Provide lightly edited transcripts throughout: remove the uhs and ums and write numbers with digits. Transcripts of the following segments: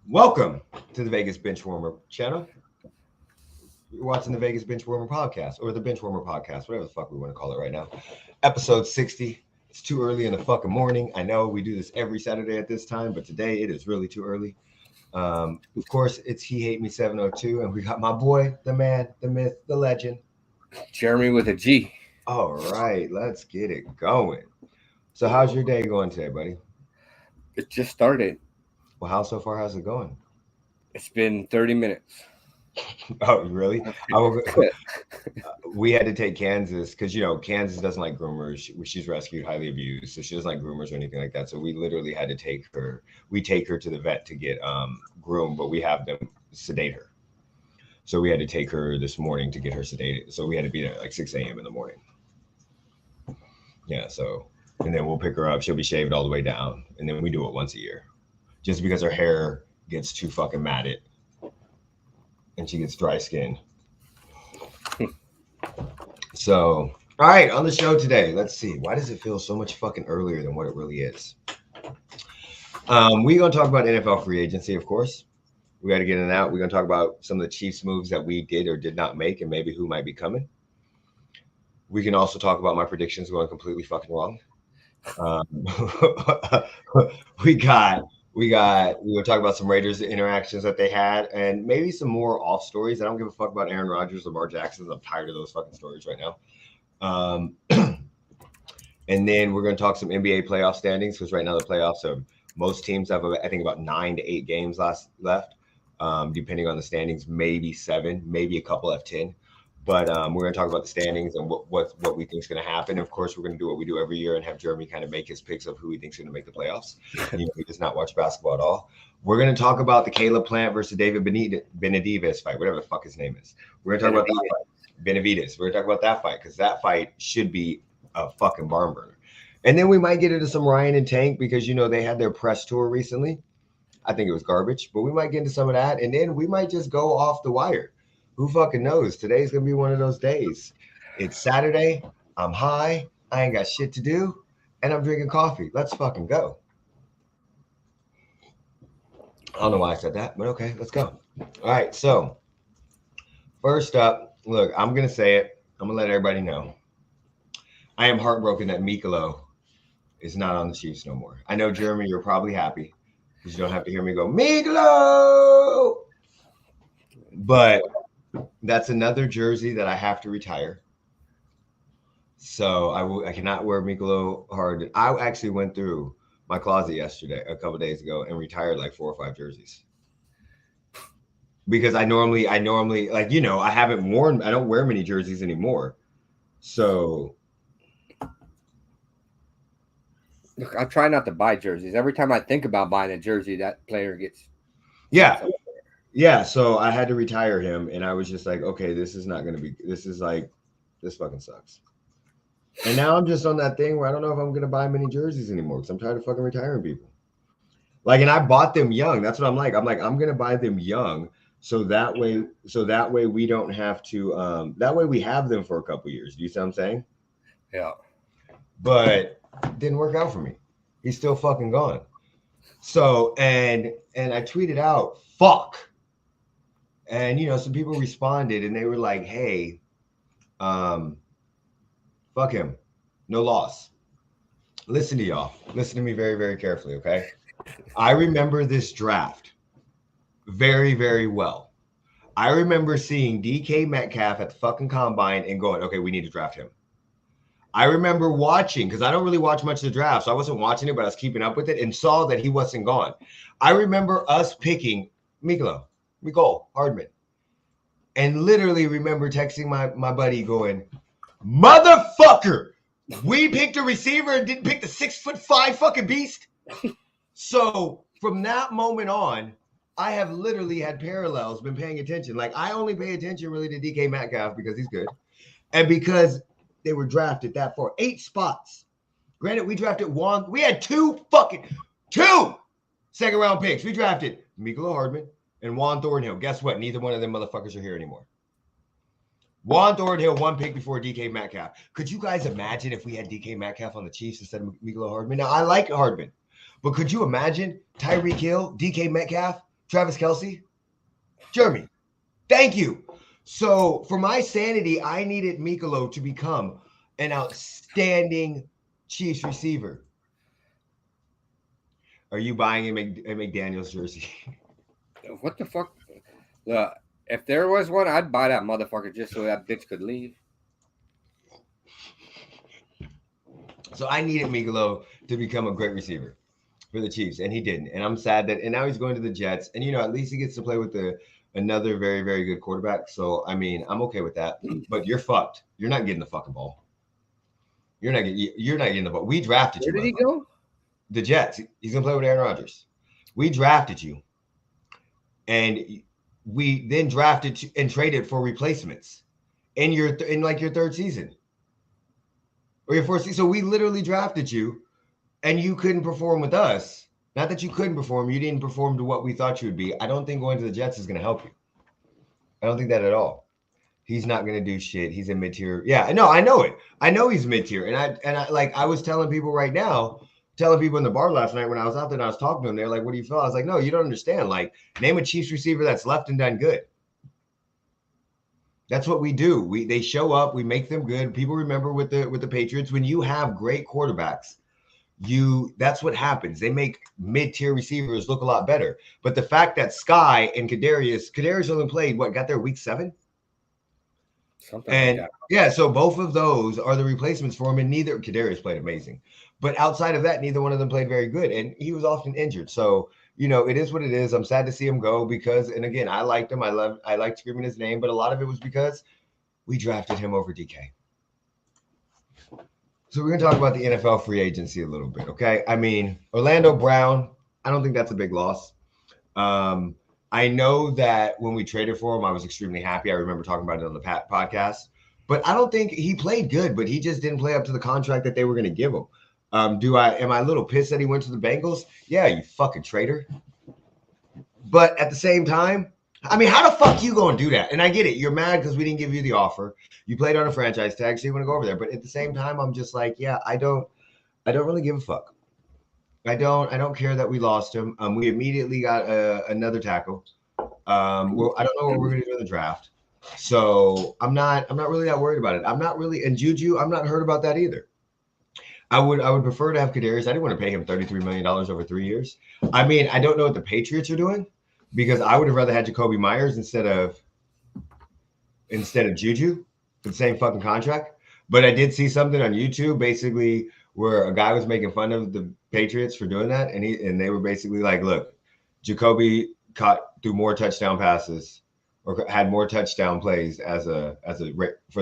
Welcome to the Vegas Benchwarmer channel. You're watching the Vegas Benchwarmer Podcast or the Benchwarmer Podcast, whatever the fuck we want to call it right now. Episode 60. It's too early in the fucking morning. I know we do this every Saturday at this time, but today it is really too early. Of course, it's He Hate Me 702, and we got my boy, the man, the myth, the legend. Jeremy with a G. All right, let's get it going. So how's your day going today, buddy? It just started. Well, how so far? How's it going? It's been 30 minutes. Oh, really? We had to take Kansas because, Kansas doesn't like groomers. She's rescued, highly abused. So she doesn't like groomers or anything like that. So we literally had to take her. We take her to the vet to get groomed, but we have them sedate her. So we had to take her this morning to get her sedated. So we had to be there at like 6 a.m. in the morning. Yeah, so, and then we'll pick her up. She'll be shaved all the way down. And then we do it once a year. Just because her hair gets too fucking matted. And she gets dry skin. So, all right, on the show today, let's see. Why does it feel so much fucking earlier than what it really is? We're going to talk about NFL free agency, of course. We got to get in and out. We're going to talk about some of the Chiefs moves that we did or did not make and maybe who might be coming. We can also talk about my predictions going completely fucking wrong. We were talking about some Raiders interactions that they had and maybe some more off stories. I don't give a fuck about Aaron Rodgers, Lamar Jackson. I'm tired of those fucking stories right now. And then we're going to talk some NBA playoff standings because right now the playoffs are most teams have, I think, about 9 to 8 games left, depending on the standings, maybe 7, maybe a couple F10. But we're going to talk about the standings and what we think is going to happen. Of course, we're going to do what we do every year and have Jeremy kind of make his picks of who he thinks is going to make the playoffs. He does not watch basketball at all. We're going to talk about the Caleb Plant versus David Benavidez fight, whatever the fuck his name is. We're going to talk about that fight. Benavidez. We're going to talk about that fight because that fight should be a fucking barn burner. And then we might get into some Ryan and Tank because, they had their press tour recently. I think it was garbage, but we might get into some of that. And then we might just go off the wire. Who fucking knows? Today's going to be one of those days. It's Saturday. I'm high. I ain't got shit to do. And I'm drinking coffee. Let's fucking go. I don't know why I said that, but okay, let's go. All right, so first up, look, I'm going to say it. I'm going to let everybody know. I am heartbroken that Mikolo is not on the Chiefs no more. I know, Jeremy, you're probably happy because you don't have to hear me go, Mikolo! But that's another jersey that I have to retire. So I cannot wear Mikolo Hardman. I actually went through my closet a couple of days ago, and retired like 4 or 5 jerseys. Because I normally I don't wear many jerseys anymore. So Look, I try not to buy jerseys. Every time I think about buying a jersey, that player gets. Yeah, so I had to retire him, and I was just like, okay, this fucking sucks. And now I'm just on that thing where I don't know if I'm going to buy many jerseys anymore because I'm tired of fucking retiring people. Like, and I bought them young. That's what I'm like. I'm going to buy them young so that way we don't have to, that way we have them for a couple years. Do you see what I'm saying? Yeah. But it didn't work out for me. He's still fucking gone. So, and I tweeted out, fuck. And, some people responded and they were like, hey, fuck him. No loss. Listen to y'all. Listen to me very, very carefully, okay? I remember this draft very, very well. I remember seeing DK Metcalf at the fucking combine and going, okay, we need to draft him. I remember watching, because I don't really watch much of the draft, so I wasn't watching it, but I was keeping up with it and saw that he wasn't gone. I remember us picking Mikolo Hardman. And literally remember texting my buddy going, motherfucker, we picked a receiver and didn't pick the 6'5" fucking beast. So from that moment on, I have literally had parallels, been paying attention. Like, I only pay attention really to DK Metcalf because he's good. And because they were drafted that far, 8 spots. Granted, we drafted one. We had 2 second-round picks. We drafted Mikolo Hardman and Juan Thornhill. Guess what? Neither one of them motherfuckers are here anymore. Juan Thornhill, 1 pick before DK Metcalf. Could you guys imagine if we had DK Metcalf on the Chiefs instead of Mikolo Hardman? Now, I like Hardman, but could you imagine Tyreek Hill, DK Metcalf, Travis Kelce? Jeremy, thank you. So for my sanity, I needed Mikolo to become an outstanding Chiefs receiver. Are you buying a McDaniels jersey? What the fuck? If there was one, I'd buy that motherfucker just so that bitch could leave. So I needed Mikolo to become a great receiver for the Chiefs, and he didn't. And I'm sad that. And now he's going to the Jets, and at least he gets to play with another very, very good quarterback. So I mean, I'm okay with that. But you're fucked. You're not getting the fucking ball. You're not getting the ball. We drafted you. Where did he go? The Jets. He's gonna play with Aaron Rodgers. We drafted you, and we then drafted and traded for replacements in your third season or your fourth season. So we literally drafted you, and you couldn't perform with us. Not that you couldn't perform, you didn't perform to what we thought you would be. I don't think going to the Jets is going to help you. I don't think that at all. He's not going to do shit. He's a mid-tier. Yeah, no, I know it. I know he's mid-tier, and I was telling people right now. Telling people in the bar last night when I was out there and I was talking to them, they're like, what do you feel? I was like, no, you don't understand. Like, name a Chiefs receiver that's left and done good. That's what we do. They show up, we make them good. People remember with the Patriots, when you have great quarterbacks, that's what happens. They make mid-tier receivers look a lot better. But the fact that Sky and Kadarius only played, got there week 7? Something like that. Yeah, so both of those are the replacements for him, and Kadarius played amazing. But outside of that, neither one of them played very good, and he was often injured. So, it is what it is. I'm sad to see him go because, and again, I liked him. I liked screaming his name, but a lot of it was because we drafted him over DK. So we're going to talk about the NFL free agency a little bit, okay? I mean, Orlando Brown, I don't think that's a big loss. I know that when we traded for him, I was extremely happy. I remember talking about it on the podcast. But I don't think he played good, but he just didn't play up to the contract that they were going to give him. Am I a little pissed that he went to the Bengals? Yeah, you fucking traitor. But at the same time, I mean, how the fuck you going to do that? And I get it. You're mad because we didn't give you the offer. You played on a franchise tag, so you want to go over there. But at the same time, I'm just like, yeah, I don't really give a fuck. I don't care that we lost him. We immediately got another tackle. Well, I don't know what we're going to do in the draft. So I'm not really that worried about it. I'm not really, and Juju, I'm not hurt about that either. I would prefer to have Kadarius. I didn't want to pay him $33 million over 3 years. I mean, I don't know what the Patriots are doing because I would have rather had Jacoby Myers instead of Juju for the same fucking contract. But I did see something on YouTube basically where a guy was making fun of the Patriots for doing that, and they were basically like, look, Jacoby threw more touchdown passes or had more touchdown plays for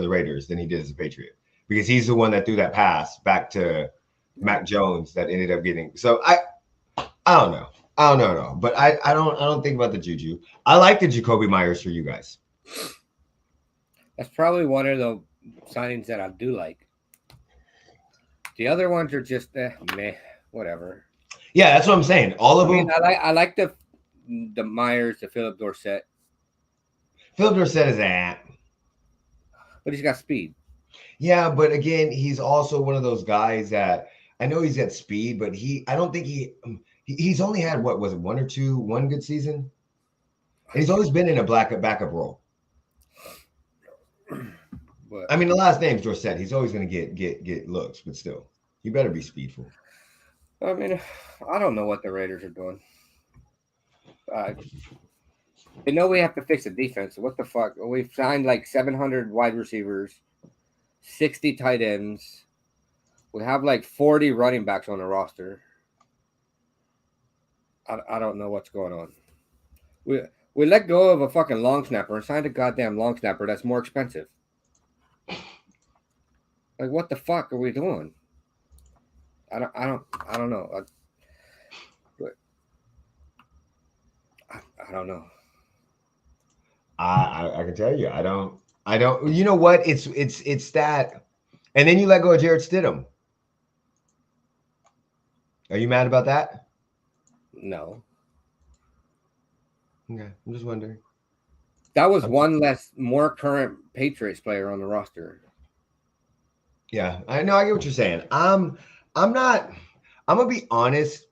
the Raiders than he did as a Patriot. Because he's the one that threw that pass back to Mac Jones that ended up getting. So I don't know. But I don't think about the Juju. I like the Jacoby Myers for you guys. That's probably one of the signings that I do like. The other ones are just meh, whatever. Yeah, that's what I'm saying. All of them. I like the Myers, the Philip Dorsett. Philip Dorsett is that. But he's got speed. Yeah, but again, he's also one of those guys that I know he's got speed, but I don't think he's only had what was it, one good season? And he's always been in a backup role. But, I mean, the last name's Dorsett. He's always going to get looks, but still, he better be speedful. I mean, I don't know what the Raiders are doing. They know we have to fix the defense. What the fuck? We've signed like 700 wide receivers, 60 tight ends. We have like 40 running backs on the roster. I don't know what's going on. We let go of a fucking long snapper and signed a goddamn long snapper that's more expensive. Like, what the fuck are we doing? I don't know. I don't know. I can tell you, I don't. You know what? It's that, and then you let go of Jarrett Stidham. Are you mad about that? No. Okay, I'm just wondering. That was one less, more current Patriots player on the roster. Yeah, I know. I get what you're saying. I'm gonna be honest.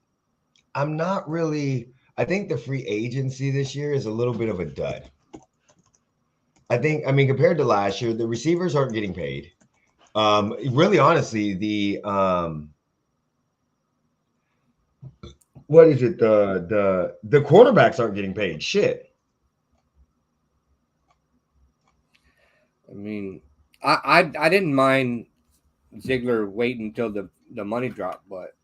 I'm not really. I think the free agency this year is a little bit of a dud. I mean, compared to last year, the receivers aren't getting paid. Really, honestly, what is it? The quarterbacks aren't getting paid. Shit. I mean, I didn't mind Ziegler waiting until the money dropped, but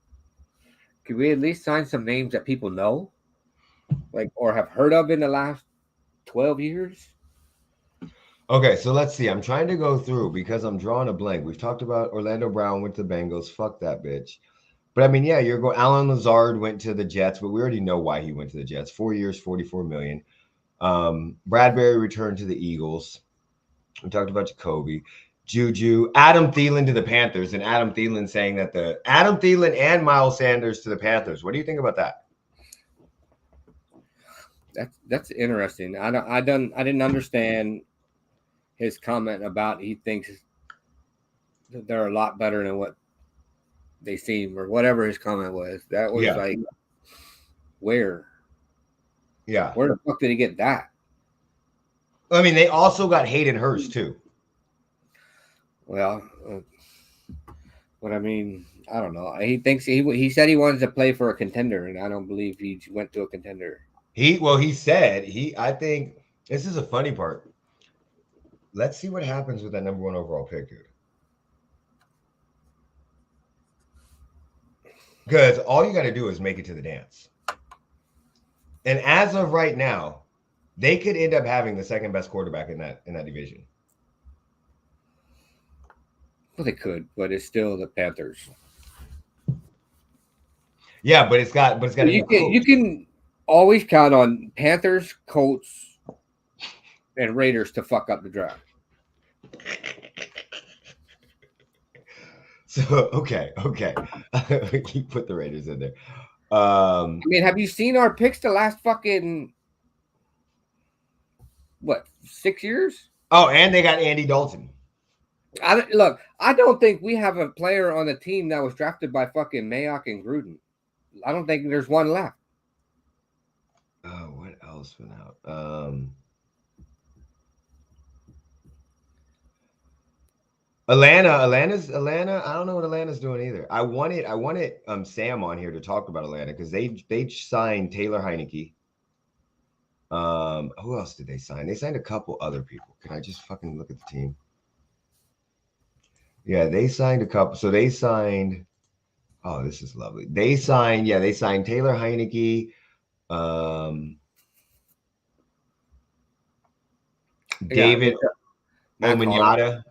could we at least sign some names that people know, like or have heard of in the last 12 years? Okay, so let's see. I'm trying to go through because I'm drawing a blank. We've talked about Orlando Brown went to the Bengals. Fuck that bitch. But I mean, yeah, you're going. Alan Lazard went to the Jets, but we already know why he went to the Jets. 4 years, $44 million. Bradbury returned to the Eagles. We talked about Jacoby, Juju, Adam Thielen to the Panthers, and Adam Thielen saying that Adam Thielen and Miles Sanders to the Panthers. What do you think about that? That's interesting. I didn't understand his comment about he thinks that they're a lot better than what they seem, or whatever his comment was. That was like, where? Yeah. Where the fuck did he get that? I mean, they also got Hayden Hurst too. Well, but I mean, I don't know. He thinks he said he wanted to play for a contender, and I don't believe he went to a contender. He said I think this is a funny part. Let's see what happens with that number 1 overall pick, dude. Because all you got to do is make it to the dance. And as of right now, they could end up having the second best quarterback in that division. Well, they could, but it's still the Panthers. Yeah, but it's got you can always count on Panthers, Colts, and Raiders to fuck up the draft. So okay. You put the Raiders in there. I mean, have you seen our picks the last fucking 6 years? Oh, and they got Andy Dalton. I don't think we have a player on the team that was drafted by fucking Mayock and Gruden. I don't think there's one left. Oh, what else went out? Atlanta. I don't know what Atlanta's doing either. I wanted Sam on here to talk about Atlanta because they signed Taylor Heineke. Who else did they sign? They signed a couple other people. Can I just fucking look at the team? Yeah, they signed a couple. So they signed. Oh, this is lovely. They signed Taylor Heineke. David Onyemata.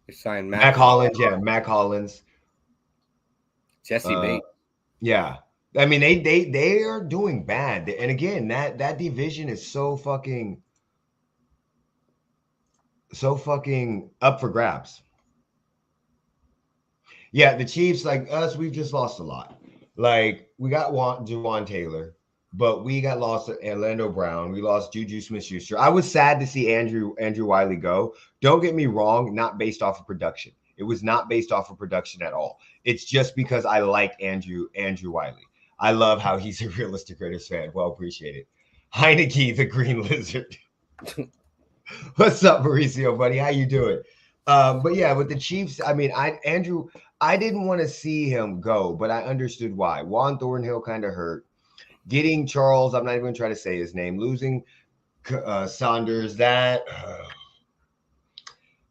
They signed Mac Hollins. Yeah, Mac Hollins. Jesse Bates. Yeah. I mean, they are doing bad. And again, that division is so fucking up for grabs. Yeah, the Chiefs, like us, we've just lost a lot. Like, we got Juwan Taylor, but we got lost to Orlando Brown. We lost Juju Smith-Schuster. I was sad to see Andrew Wiley go. Don't get me wrong, not based off of production. It was not based off of production at all. It's just because I like Andrew Wiley. I love how he's a realistic Raiders fan. Well appreciated. Heineke, the Green Lizard. What's up, Mauricio, buddy? How you doing? But yeah, with the Chiefs, I mean, I didn't want to see him go, but I understood why. Juan Thornhill kind of hurt. Getting Charles, I'm not even going to try to say his name. Losing Saunders, I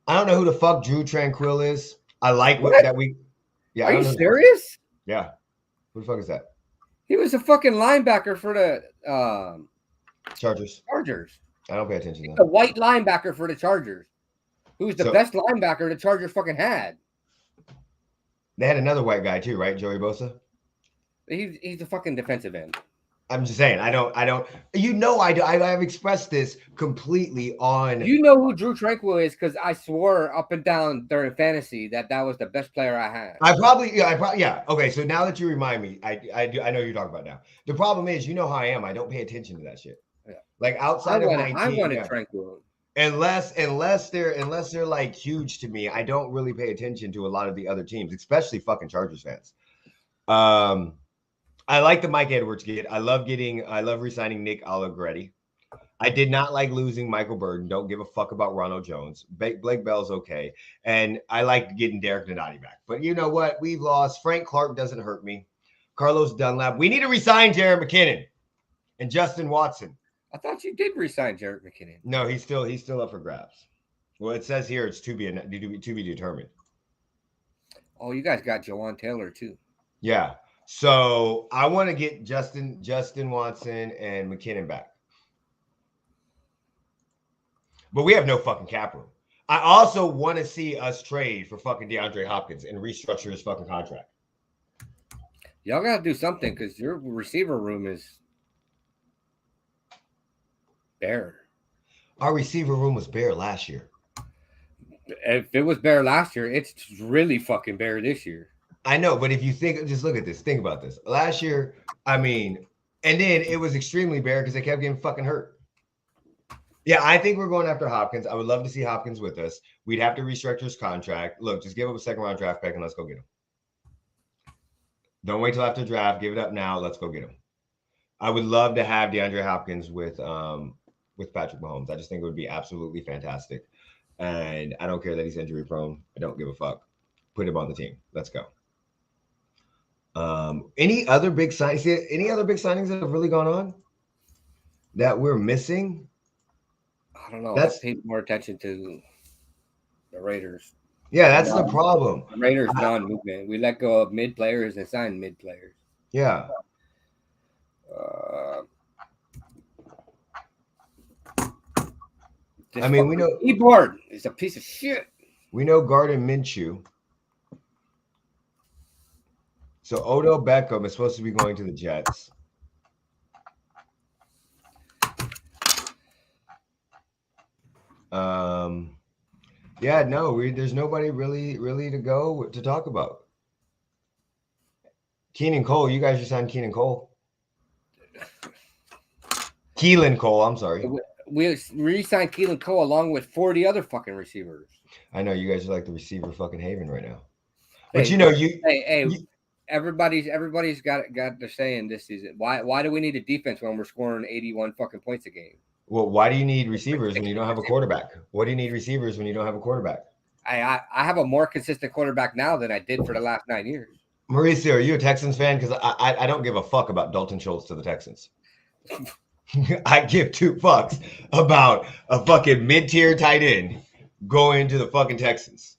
don't know who the fuck Drew Tranquil is. I like that we. Yeah, are you serious? Yeah. Who the fuck is that? He was a fucking linebacker for the Chargers. I don't pay attention to that. The white linebacker for the Chargers. Who's the best linebacker the Chargers fucking had? They had another white guy too, right? Joey Bosa? He's a fucking defensive end. I'm just saying, I don't, I've expressed this completely on. You know who Drew Tranquil is because I swore up and down during fantasy that was the best player I had. Yeah. Okay, so now that you remind me, I know you're talking about now. The problem is, you know how I am. I don't pay attention to that shit. Yeah. Like outside of my team. I wanted Tranquil. Unless they're like huge to me, I don't really pay attention to a lot of the other teams, especially fucking Chargers fans. I I like the Mike Edwards get. I love re-signing Nick Allegretti. I did not like losing Michael Burden. Don't give a fuck about Ronald Jones. Blake Bell's okay. And I liked getting Derek Nadati back. But you know what? We've lost. Frank Clark doesn't hurt me. Carlos Dunlap. We need to resign Jared McKinnon and Justin Watson. I thought you did resign Jared McKinnon. No, he's still up for grabs. Well, it says here it's to be determined. Oh, you guys got Jawan Taylor too. Yeah. So I want to get Justin Watson and McKinnon back. But we have no fucking cap room. I also want to see us trade for fucking DeAndre Hopkins and restructure his fucking contract. Y'all got to do something because your receiver room is bare. Our receiver room was bare last year. If it was bare last year, it's really fucking bare this year. I know, but if you just look at this, think about this. Last year, and then it was extremely bare because they kept getting fucking hurt. Yeah, I think we're going after Hopkins. I would love to see Hopkins with us. We'd have to restructure his contract. Look, just give up a second-round draft pick and let's go get him. Don't wait till after draft. Give it up now. Let's go get him. I would love to have DeAndre Hopkins with Patrick Mahomes. I just think it would be absolutely fantastic. And I don't care that he's injury prone. I don't give a fuck. Put him on the team. Let's go. Any other big signings that have really gone on that we're missing? I don't know. Let's pay more attention to the Raiders. Yeah, that's the problem. The Raiders non-movement. We let go of mid players and sign mid players. Yeah. I mean, we know keyboard is a piece of shit. We know Gardner Minshew. So Odell Beckham is supposed to be going to the Jets. There's nobody really to go to talk about. Keenan Cole, you guys just signed Keelan Cole. I'm sorry. We re-signed Keelan Cole along with 40 other fucking receivers. I know you guys are like the receiver fucking haven right now. But hey, everybody's got to say in this season. Why do we need a defense when we're scoring 81 fucking points a game? Well, why do you need receivers when you don't have a quarterback? What do you need receivers when you don't have a quarterback? I have a more consistent quarterback now than I did for the last 9 years. Mauricio, are you a Texans fan? Because I don't give a fuck about Dalton Schultz to the Texans. I give two fucks about a fucking mid-tier tight end going to the fucking Texans.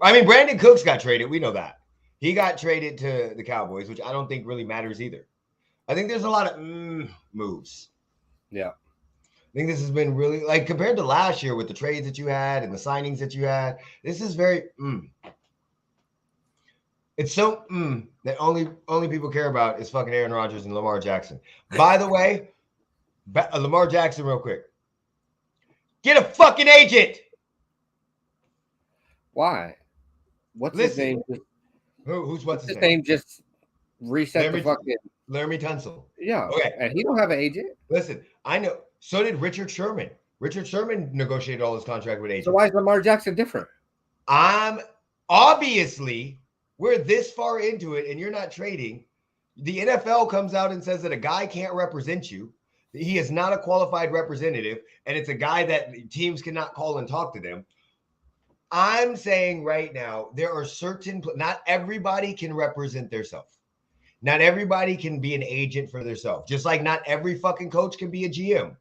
I mean, Brandon Cooks got traded. We know that. He got traded to the Cowboys, which I don't think really matters either. I think there's a lot of moves. Yeah. I think this has been really, like, compared to last year with the trades that you had and the signings that you had, this is very It's so that only people care about is fucking Aaron Rodgers and Lamar Jackson. By the way, Lamar Jackson, real quick. Get a fucking agent. Why? What's his name? What's his name? Just reset the fucking Laramie Tunsil. Yeah. Okay. And he don't have an agent. Listen, I know. So did Richard Sherman. Richard Sherman negotiated all his contract with agents. So why is Lamar Jackson different? Obviously, we're this far into it and you're not trading. The NFL comes out and says that a guy can't represent you. He is not a qualified representative, and it's a guy that teams cannot call and talk to them. I'm saying right now, there are not everybody can represent themselves. Not everybody can be an agent for themselves. Just like not every fucking coach can be a GM.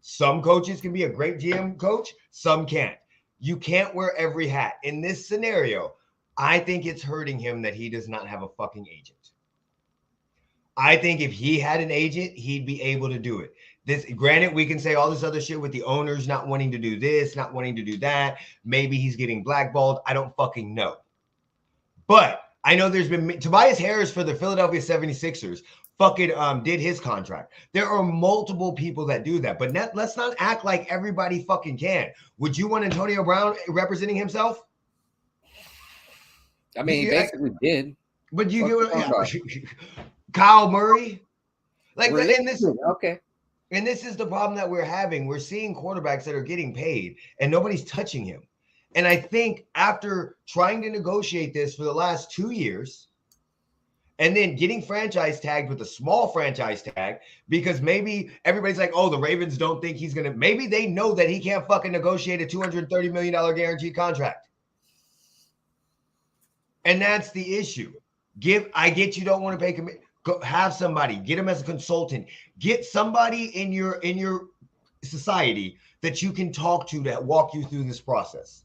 Some coaches can be a great GM coach. Some can't. You can't wear every hat. In this scenario, I think it's hurting him that he does not have a fucking agent. I think if he had an agent, he'd be able to do it. Granted, we can say all this other shit with the owners not wanting to do this, not wanting to do that. Maybe he's getting blackballed. I don't fucking know. But I know there's been Tobias Harris for the Philadelphia 76ers fucking did his contract. There are multiple people that do that, but let's not act like everybody fucking can. Would you want Antonio Brown representing himself? I mean, he basically did. But you get Kyle Murray? Really? And this is the problem that we're having. We're seeing quarterbacks that are getting paid and nobody's touching him. And I think after trying to negotiate this for the last 2 years and then getting franchise tagged with a small franchise tag because maybe everybody's like, oh, the Ravens don't think he's going to, maybe they know that he can't fucking negotiate a $230 million guaranteed contract. And that's the issue. I get you don't want to pay commitment. Have somebody, get him as a consultant, get somebody in your society that you can talk to that walk you through this process.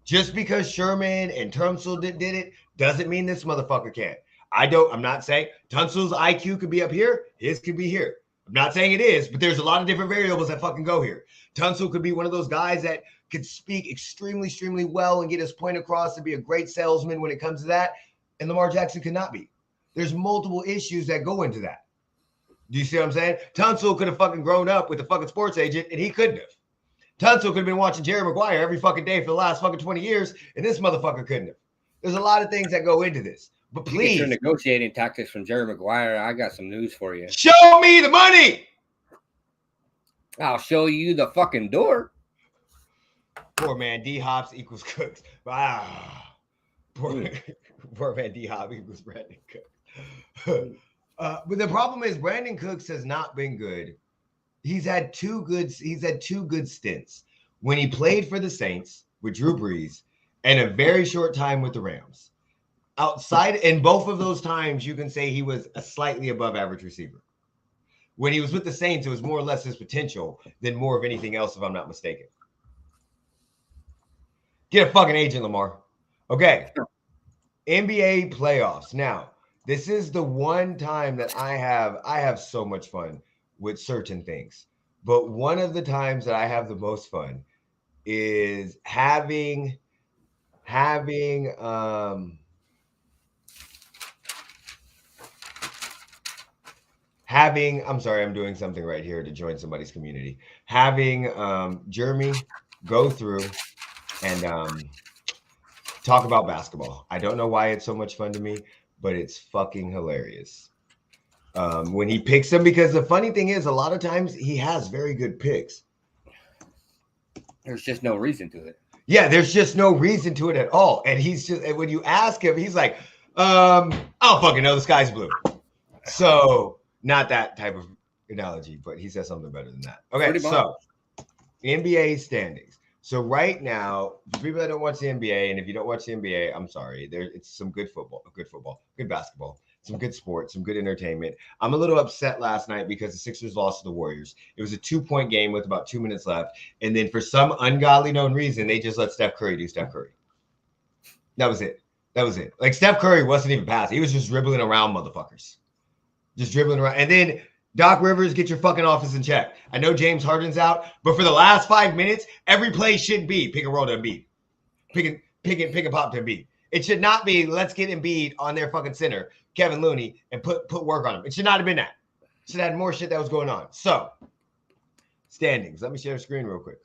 Just because Sherman and Tunsil did it doesn't mean this motherfucker can't. I'm not saying Tunsil's IQ could be up here, his could be here. I'm not saying it is, but there's a lot of different variables that fucking go here. Tunsil could be one of those guys that could speak extremely, extremely well and get his point across and be a great salesman when it comes to that. And Lamar Jackson could not be. There's multiple issues that go into that. Do you see what I'm saying? Tunsil could have fucking grown up with a fucking sports agent and he couldn't have. Tunsil could have been watching Jerry Maguire every fucking day for the last fucking 20 years and this motherfucker couldn't have. There's a lot of things that go into this. But please. Your negotiating tactics from Jerry Maguire, I got some news for you. Show me the money. I'll show you the fucking door. Poor man, D-Hops equals Cooks. Wow. Poor man, D-Hop equals Brandon Cooks. But the problem is Brandon Cooks has not been good. He's had two good stints when he played for the Saints with Drew Brees and a very short time with the Rams. Outside, in both of those times, you can say he was a slightly above average receiver. When he was with the Saints, it was more or less his potential than more of anything else, if I'm not mistaken. Get a fucking agent, Lamar. Okay. NBA playoffs. Now, this is the one time that I have so much fun with certain things. But one of the times that I have the most fun is having I'm sorry, I'm doing something right here to join somebody's community. Having Jeremy go through and talk about basketball. I don't know why it's so much fun to me, but it's fucking hilarious. When he picks them, because the funny thing is, a lot of times he has very good picks. There's just no reason to it. Yeah, there's just no reason to it at all. And when you ask him, he's like, I don't fucking know, the sky's blue. So not that type of analogy, but he says something better than that. Okay, so NBA standings. So right now, for people that don't watch the NBA, and if you don't watch the NBA, I'm sorry. It's some good football, good basketball, some good sports, some good entertainment. I'm a little upset last night because the Sixers lost to the Warriors. It was a 2-point game with about 2 minutes left. And then for some ungodly known reason, they just let Steph Curry do Steph Curry. That was it. Like Steph Curry wasn't even passing. He was just dribbling around motherfuckers. Just dribbling around. And then Doc Rivers, get your fucking office in check. I know James Harden's out, but for the last 5 minutes, every play should be pick and roll to Embiid. Pick and pop to Embiid. It should not be let's get Embiid on their fucking center, Kevin Looney, and put work on him. It should not have been that. It should have had more shit that was going on. So, standings. Let me share the screen real quick.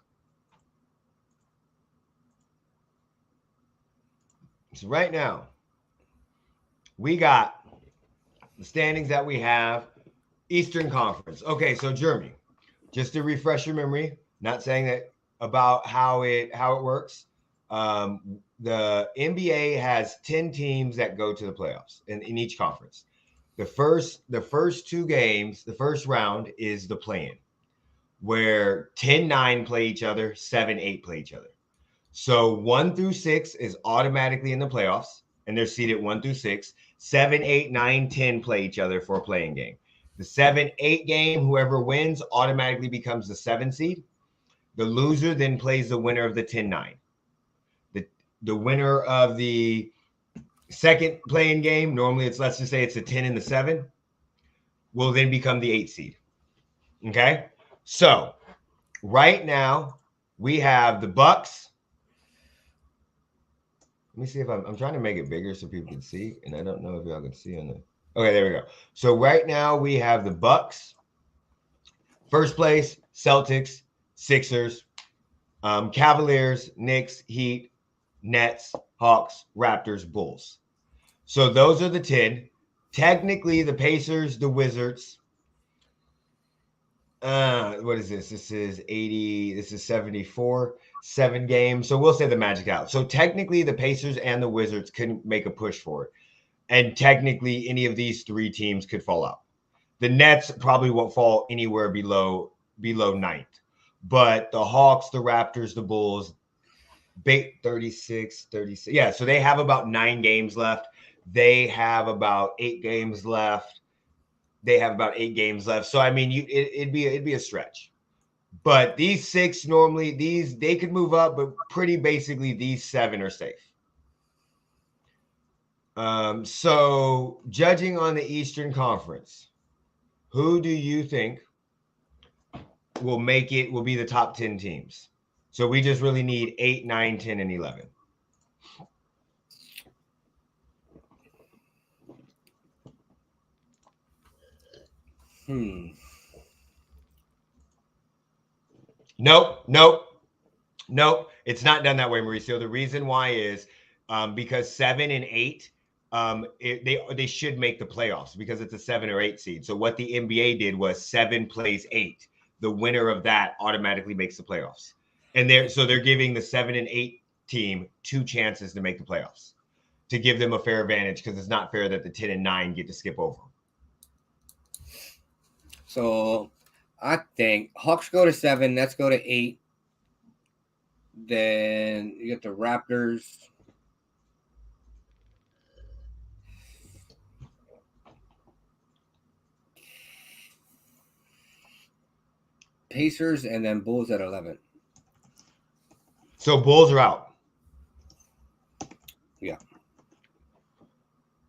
So right now, we got the standings that we have. Eastern Conference. Okay, so Jeremy, just to refresh your memory, not saying that about how it works. The NBA has 10 teams that go to the playoffs in each conference. The first two games, the first round is the play-in, where 10-9 play each other, 7-8 play each other. So 1 through 6 is automatically in the playoffs, and they're seeded 1 through 6. 7, 8, 9, 10 play each other for a playing game. The 7-8 game, whoever wins automatically becomes the 7 seed. The loser then plays the winner of the 10-9. The winner of the second playing game, normally let's just say it's a 10 and the 7, will then become the 8 seed. Okay? So, right now, we have the Bucks. Let me see if I'm trying to make it bigger so people can see, and I don't know if y'all can see on the. Okay, there we go. So right now we have the Bucks, first place, Celtics, Sixers, Cavaliers, Knicks, Heat, Nets, Hawks, Raptors, Bulls. So those are the 10. Technically, the Pacers, the Wizards. What is this? This is 80. This is 74. 7 games. So we'll say the Magic out. So technically, the Pacers and the Wizards couldn't make a push for it. And technically, any of these three teams could fall out. The Nets probably won't fall anywhere below ninth. But the Hawks, the Raptors, the Bulls, 36. Yeah, so they have about 9 games left. They have about 8 games left. So I mean, it'd be a stretch. But these 6 normally, they could move up, but pretty basically these 7 are safe. So judging on the Eastern Conference, who do you think will be the top 10 teams? So we just really need 8, 9, 10, and 11. Nope. It's not done that way, Mauricio. The reason why is because 7 and 8, they should make the playoffs because it's a 7 or 8 seed. So what the NBA did was 7 plays 8. The winner of that automatically makes the playoffs. And they're giving the 7 and 8 team 2 chances to make the playoffs to give them a fair advantage, because it's not fair that the 10 and 9 get to skip over. So I think Hawks go to 7, Nets go to 8. Then you get the Raptors. Pacers, and then Bulls at 11. So Bulls are out. Yeah.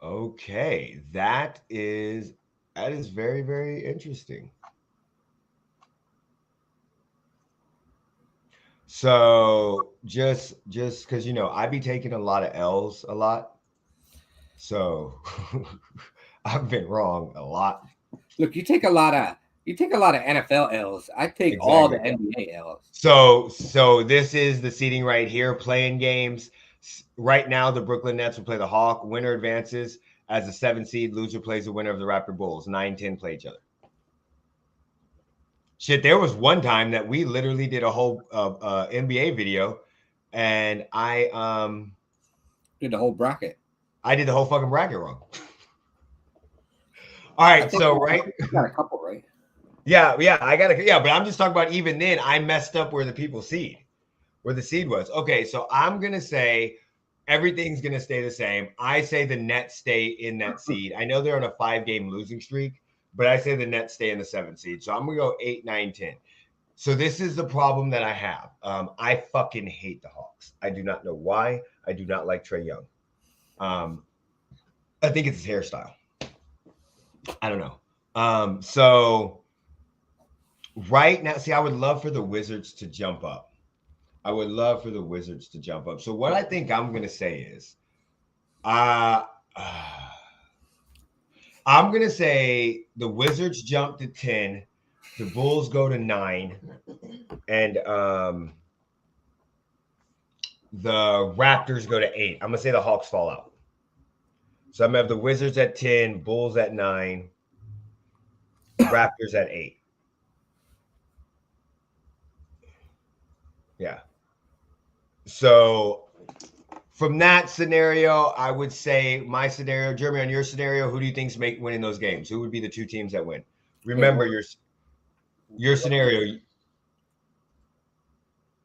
Okay, that is very, very interesting. So just because I be taking a lot of L's a lot, so I've been wrong a lot. Look, you take a lot of NFL L's. I take all the NBA L's. So this is the seeding right here. Playing games right now. The Brooklyn Nets will play the Hawk. Winner advances as a 7 seed. Loser plays the winner of the Raptor Bulls. 9, 10 play each other. Shit, there was one time that we literally did a whole NBA video, and I did the whole bracket. I did the whole fucking bracket wrong. All right, so right, you got a couple, right? Yeah, I got but I'm just talking about even then I messed up where the seed was. Okay, so I'm gonna say everything's gonna stay the same. I say the Nets stay in that seed. I know they're on a 5-game losing streak, but I say the Nets stay in the 7th seed. So I'm going to go 8, 9, 10. So this is the problem that I have. I fucking hate the Hawks. I do not know why. I do not like Trae Young. I think it's his hairstyle. I don't know. So right now, see, I would love for the Wizards to jump up. So what I think I'm going to say is I'm going to say the Wizards jump to 10, the Bulls go to 9, and the Raptors go to 8. I'm going to say the Hawks fall out. So I'm going to have the Wizards at 10, Bulls at 9, Raptors at 8. Yeah. So from that scenario, I would say my scenario, Jeremy, on your scenario, who do you think's winning those games? Who would be the 2 teams that win? Remember your scenario.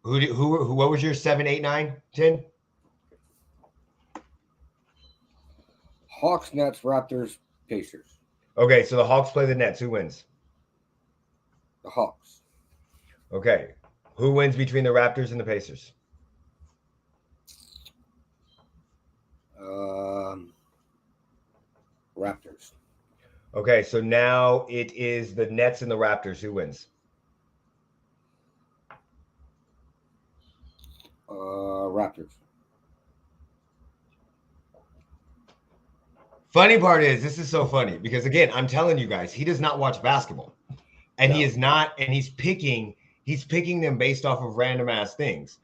Who? What was your 7, 8, 9, 10? Hawks, Nets, Raptors, Pacers. Okay, so the Hawks play the Nets. Who wins? The Hawks. Okay. Who wins between the Raptors and the Pacers? Raptors. Okay, so now it is the Nets and the Raptors. Who wins? Raptors. Funny part is, this is so funny because, again, I'm telling you guys, he does not watch basketball, and he is not, and he's picking them based off of random ass things.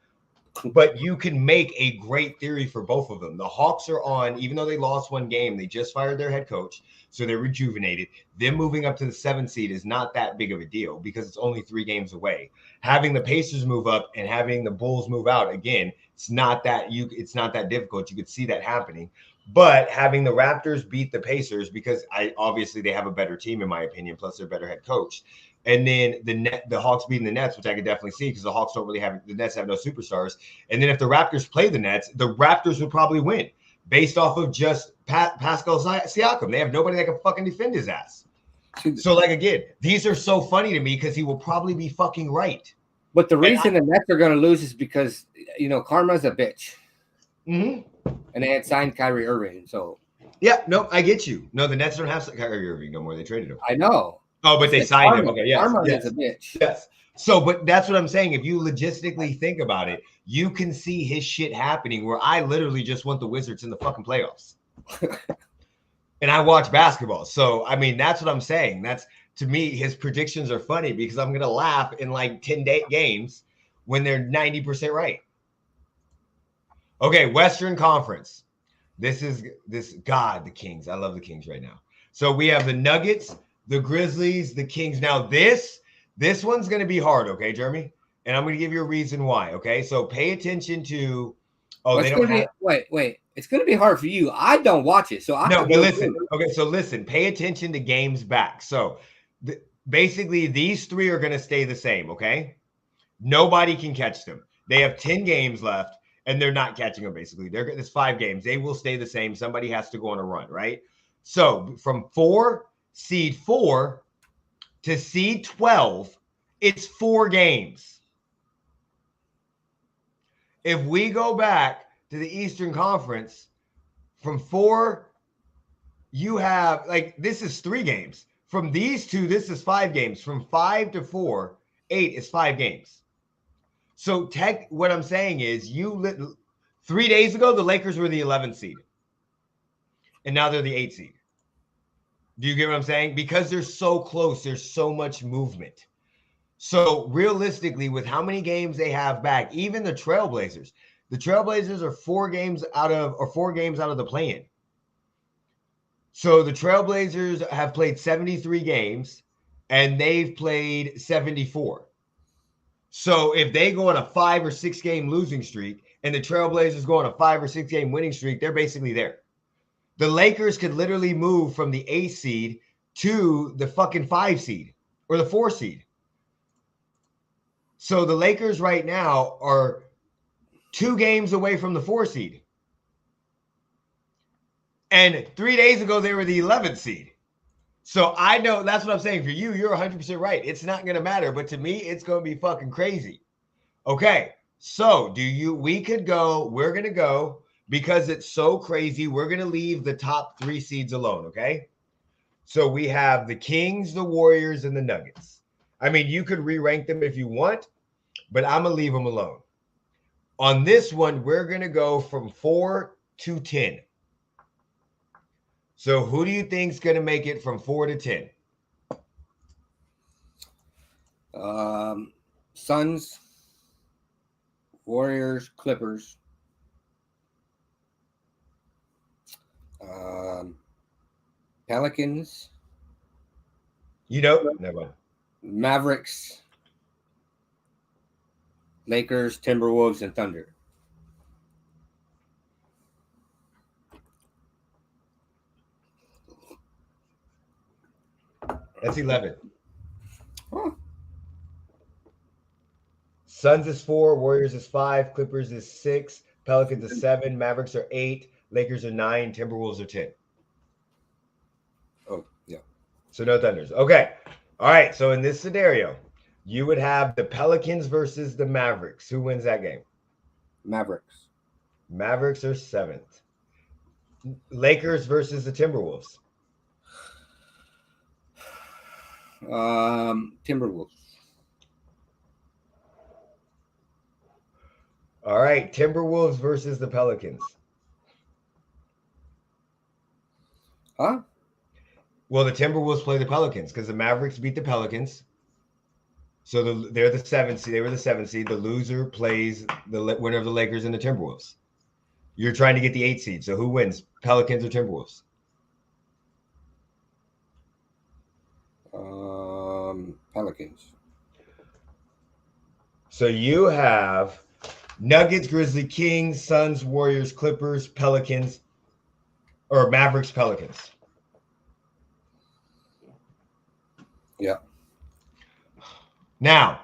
But you can make a great theory for both of them. The Hawks are on, even though they lost 1 game, they just fired their head coach, so they're rejuvenated. Them moving up to the 7th seed is not that big of a deal because it's only 3 games away. Having the Pacers move up and having the Bulls move out, again, it's not that difficult. You could see that happening. But having the Raptors beat the Pacers, because obviously they have a better team in my opinion, plus they're a better head coach. And then the Hawks beating the Nets, which I could definitely see because the Hawks don't really have, the Nets have no superstars. And then if the Raptors play the Nets, the Raptors would probably win based off of just Pascal Siakam. They have nobody that can fucking defend his ass. So like again, these are so funny to me because he will probably be fucking right. But the reason the Nets are going to lose is because, you know, karma's a bitch. Mm-hmm. And they had signed Kyrie Irving, so. Yeah, no, I get you. No, the Nets don't have Kyrie Irving no more. They traded him. I know. Oh, but they signed him. Okay, yes. Karma yes, is a bitch. Yes. So, but that's what I'm saying. If you logistically think about it, you can see his shit happening where I literally just want the Wizards in the fucking playoffs. And I watch basketball. So, I mean, that's what I'm saying. That's, to me, his predictions are funny because I'm going to laugh in like 10 games when they're 90% right. Okay, Western Conference. The Kings. I love the Kings right now. So we have the Nuggets, the Grizzlies, the Kings. Now this one's going to be hard, okay, Jeremy? And I'm going to give you a reason why, okay? So pay attention to wait. It's going to be hard for you. I don't watch it, so but listen. Okay, so listen. Pay attention to games back. So basically, these three are going to stay the same, okay? Nobody can catch them. They have 10 games left. And they're not catching them, basically. There's 5 games. They will stay the same. Somebody has to go on a run, right? So from seed 4 to seed 12, it's 4 games. If we go back to the Eastern Conference, from 4, you have, like, this is 3 games. From these 2, this is 5 games. From 5 to 4, 8 is 5 games. So what I'm saying is 3 days ago, the Lakers were the 11th seed. And now they're the 8th seed. Do you get what I'm saying? Because they're so close, there's so much movement. So realistically, with how many games they have back, even the Trailblazers are 4 games out of the play-in. So the Trailblazers have played 73 games and they've played 74. So if they go on a 5 or 6 game losing streak and the Trailblazers go on a 5 or 6 game winning streak, they're basically there. The Lakers could literally move from the 8th seed to the fucking 5 seed or the 4 seed. So the Lakers right now are 2 games away from the 4 seed. And 3 days ago, they were the 11th seed. So I know that's what I'm saying. For you, you're 100% right. It's not going to matter. But to me, it's going to be fucking crazy. Okay. So we're going to go because it's so crazy. We're going to leave the top 3 seeds alone. Okay. So we have the Kings, the Warriors, and the Nuggets. I mean, you could re-rank them if you want, but I'm going to leave them alone. On this one, we're going to go from 4 to 10. So who do you think is going to make it from 4 to 10? Suns, Warriors, Clippers, Pelicans. Never. Mavericks, Lakers, Timberwolves, and Thunder. That's 11. Huh. Suns is 4, Warriors is 5, Clippers is 6, Pelicans is 7, Mavericks are 8, Lakers are 9, Timberwolves are 10. Oh, yeah. So no Thunders. Okay. All right. So in this scenario, you would have the Pelicans versus the Mavericks. Who wins that game? Mavericks. Mavericks are 7th. Lakers versus the Timberwolves. Timberwolves. All right, Timberwolves versus the Pelicans. Huh? Well, the Timberwolves play the Pelicans because the Mavericks beat the Pelicans. So they're the 7th seed. They were the 7th seed. The loser plays the winner of the Lakers and the Timberwolves. You're trying to get the 8th seed. So who wins, Pelicans or Timberwolves? Pelicans. So you have Nuggets, Grizzlies, Kings, Suns, Warriors, Clippers, Pelicans, or Mavericks Pelicans. Yeah. Now,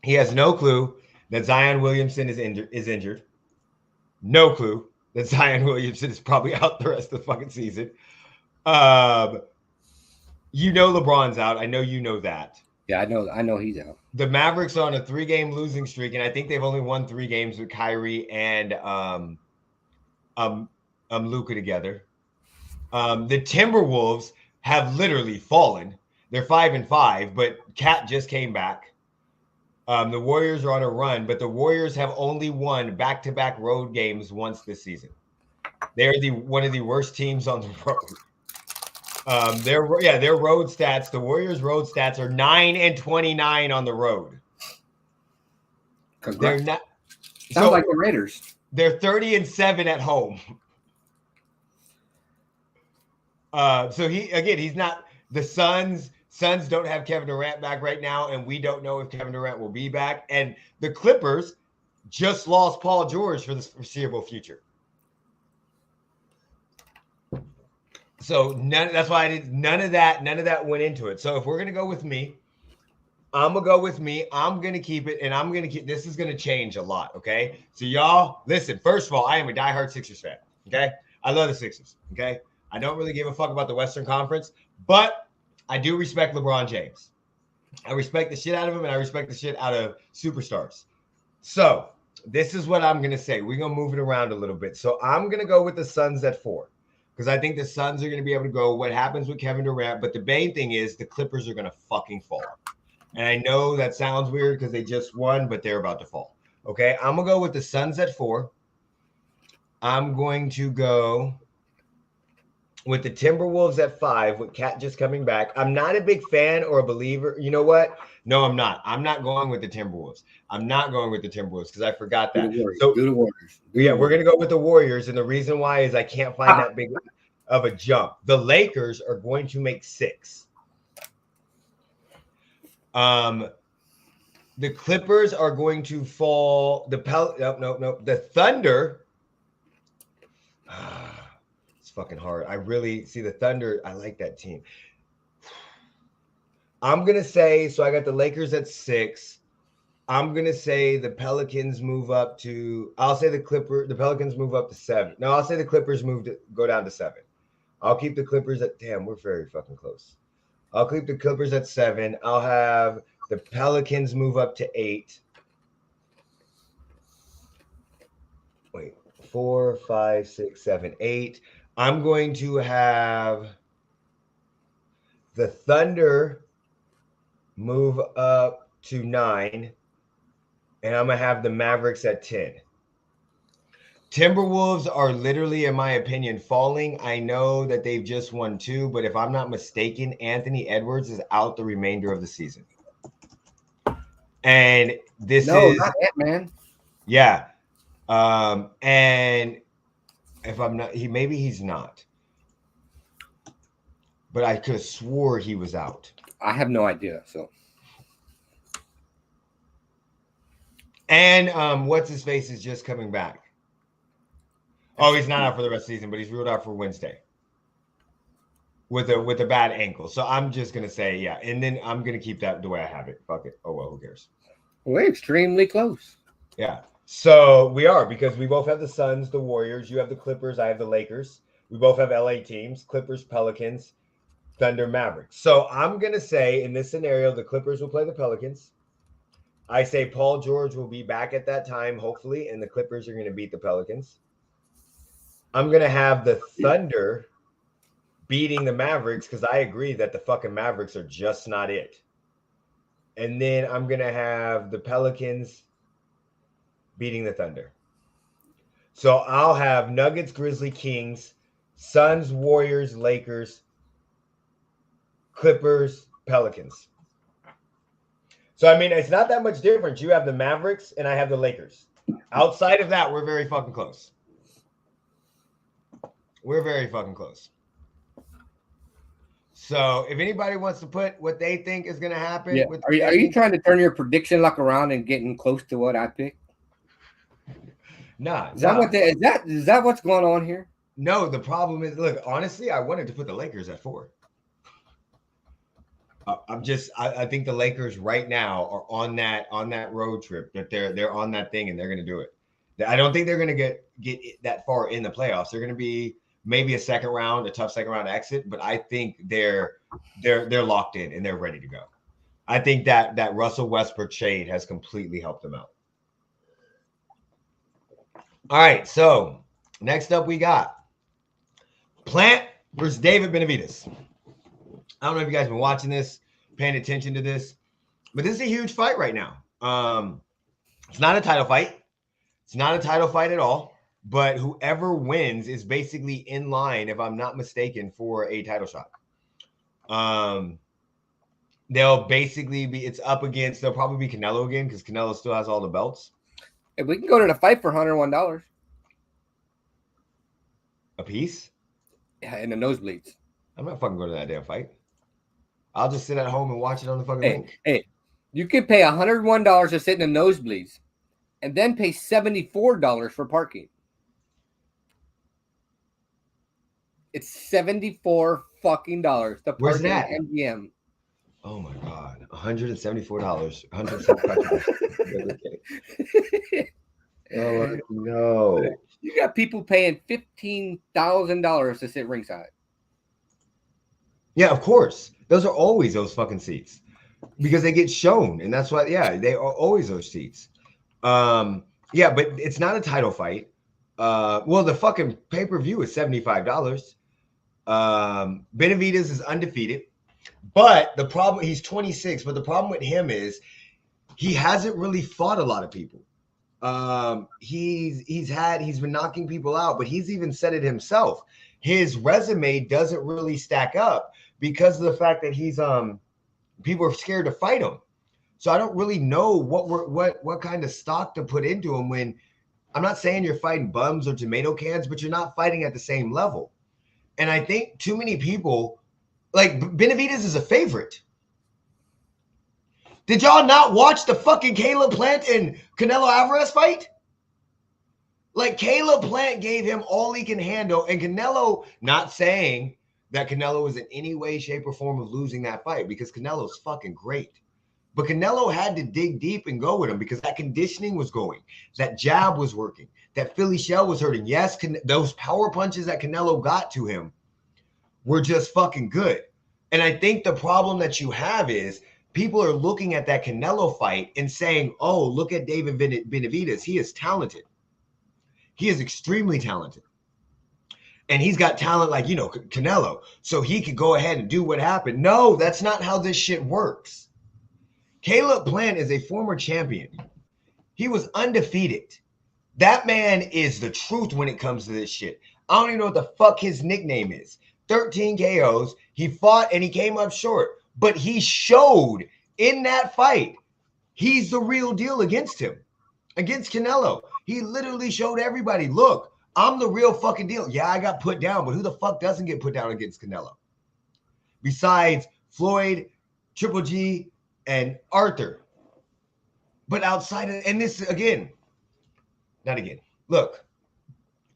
he has no clue that Zion Williamson is injured. No clue that Zion Williamson is probably out the rest of the fucking season. LeBron's out. I know you know that. Yeah, I know he's out. The Mavericks are on a 3-game losing streak, and I think they've only won 3 games with Kyrie and Luka together. The Timberwolves have literally fallen. They're 5-5, but Cat just came back. The Warriors are on a run, but the Warriors have only won back-to-back road games once this season. They're one of the worst teams on the road. Their road stats. The Warriors' road stats are 9-29 on the road. Congrats. They're not. Sounds like the Raiders. They're 30-7 at home. So he's not. The Suns don't have Kevin Durant back right now, and we don't know if Kevin Durant will be back. And the Clippers just lost Paul George for the foreseeable future. So that's why none of that went into it. So if we're gonna go with me, I'm gonna go with me. I'm gonna keep it, and this is gonna change a lot. Okay. So y'all listen, first of all, I am a diehard Sixers fan. Okay. I love the Sixers. Okay. I don't really give a fuck about the Western Conference, but I do respect LeBron James. I respect the shit out of him, and I respect the shit out of superstars. So this is what I'm going to say. We're going to move it around a little bit. So I'm going to go with the Suns at 4 because I think the Suns are going to be able to go what happens with Kevin Durant. But the main thing is the Clippers are going to fucking fall. And I know that sounds weird because they just won, but they're about to fall. Okay, I'm going to go with the Suns at 4. I'm going to go with the Timberwolves at 5 with Cat just coming back. I'm not a big fan or a believer. You know what? No, I'm not. I'm not going with the Timberwolves. I'm not going with the Timberwolves because I forgot that. Do the Warriors. We're going to go with the Warriors. And the reason why is I can't find that big of a jump. The Lakers are going to make 6. The Clippers are going to fall. The Thunder. Fucking hard. I really see the Thunder. I like that team. I'm gonna say so. I got the Lakers at 6. I'm gonna say the Pelicans move up to. I'll say the Pelicans move up to 7. No, I'll say the Clippers go down to 7. I'll keep the Clippers at. Damn, we're very fucking close. I'll keep the Clippers at 7. I'll have the Pelicans move up to 8. Wait, 4, 5, 6, 7, 8. I'm going to have the Thunder move up to 9, and I'm going to have the Mavericks at 10. Timberwolves are literally, in my opinion, falling. I know that they've just won 2, but if I'm not mistaken, Anthony Edwards is out the remainder of the season. And this is not it, man. Yeah. And if I'm not, maybe he's not. But I could have swore he was out. I have no idea. So. And what's his face is just coming back. Oh, he's not out for the rest of the season, but he's ruled out for Wednesday with a bad ankle. So I'm just gonna say yeah, and then I'm gonna keep that the way I have it. Fuck it. Oh well, who cares? We're extremely close. Yeah. So we are because we both have the Suns, the Warriors. You have the Clippers. I have the Lakers. We both have LA teams: Clippers, Pelicans, Thunder, Mavericks. So I'm gonna say in this scenario, the Clippers will play the Pelicans. I say Paul George will be back at that time, hopefully, and the Clippers are gonna beat the Pelicans. I'm going to have the Thunder beating the Mavericks because I agree that the fucking Mavericks are just not it. And then I'm going to have the Pelicans beating the Thunder. So I'll have Nuggets, Grizzlies, Kings, Suns, Warriors, Lakers, Clippers, Pelicans. So, I mean, it's not that much difference. You have the Mavericks and I have the Lakers. Outside of that, we're very fucking close. We're very fucking close. So if anybody wants to put what they think is going to happen. Yeah. Are you trying to turn your prediction luck around and getting close to what I picked? Nah. Is that what's going on here? No, the problem is, look, honestly, I wanted to put the Lakers at 4. I think the Lakers right now are on that road trip that they're on that thing and they're gonna do it. I don't think they're gonna get that far in the playoffs. They're gonna be maybe a tough second round exit, but I think they're locked in and they're ready to go. I think that Russell Westbrook trade has completely helped them out. All right, so next up we got Plant versus David Benavidez. I don't know if you guys have been watching this, paying attention to this, but this is a huge fight right now. It's not a title fight. It's not a title fight at all. But whoever wins is basically in line, if I'm not mistaken, for a title shot. They'll basically be. It's up against. They'll probably be Canelo again because Canelo still has all the belts. If we can go to the fight for $101 a piece. Yeah, in the nosebleeds. I'm not fucking going to that damn fight. I'll just sit at home and watch it on the fucking link. Hey, you could pay $101 to sit in the nosebleeds, and then pay $74 for parking. It's $74 fucking dollars. The Where's parking that? at MGM. Oh my god, $174. $175. Oh no! You got people paying $15,000 to sit ringside. Yeah, of course. Those are always those fucking seats because they get shown, and that's why. Yeah, they are always those seats. Yeah, but it's not a title fight. Well, the fucking pay-per-view is $75. Benavidez is undefeated, but the problem, he's 26, but the problem with him is he hasn't really fought a lot of people. He's been knocking people out, but he's even said it himself. His resume doesn't really stack up because of the fact that he's people are scared to fight him. So I don't really know what kind of stock to put into him when I'm not saying you're fighting bums or tomato cans, but you're not fighting at the same level. And I think too many people, like Benavidez is a favorite. Did y'all not watch the fucking Caleb Plant and Canelo Alvarez fight? Like Caleb Plant gave him all he can handle, and Canelo, not saying that Canelo was in any way, shape, or form of losing that fight because Canelo's fucking great. But Canelo had to dig deep and go with him because that conditioning was going. That jab was working. That Philly shell was hurting. Yes, those power punches that Canelo got to him were just fucking good. And I think the problem that you have is people are looking at that Canelo fight and saying, oh, look at David Benavidez. He is talented. He is extremely talented. And he's got talent like, Canelo. So he could go ahead and do what happened. No, that's not how this shit works. Caleb Plant is a former champion. He was undefeated. That man is the truth when it comes to this shit. I don't even know what the fuck his nickname is. 13 KOs. He fought and he came up short. But he showed in that fight he's the real deal against him. Against Canelo. He literally showed everybody, look, I'm the real fucking deal. Yeah, I got put down, but who the fuck doesn't get put down against Canelo? Besides Floyd, Triple G, and Arthur. But outside of, and this again, not again. Look,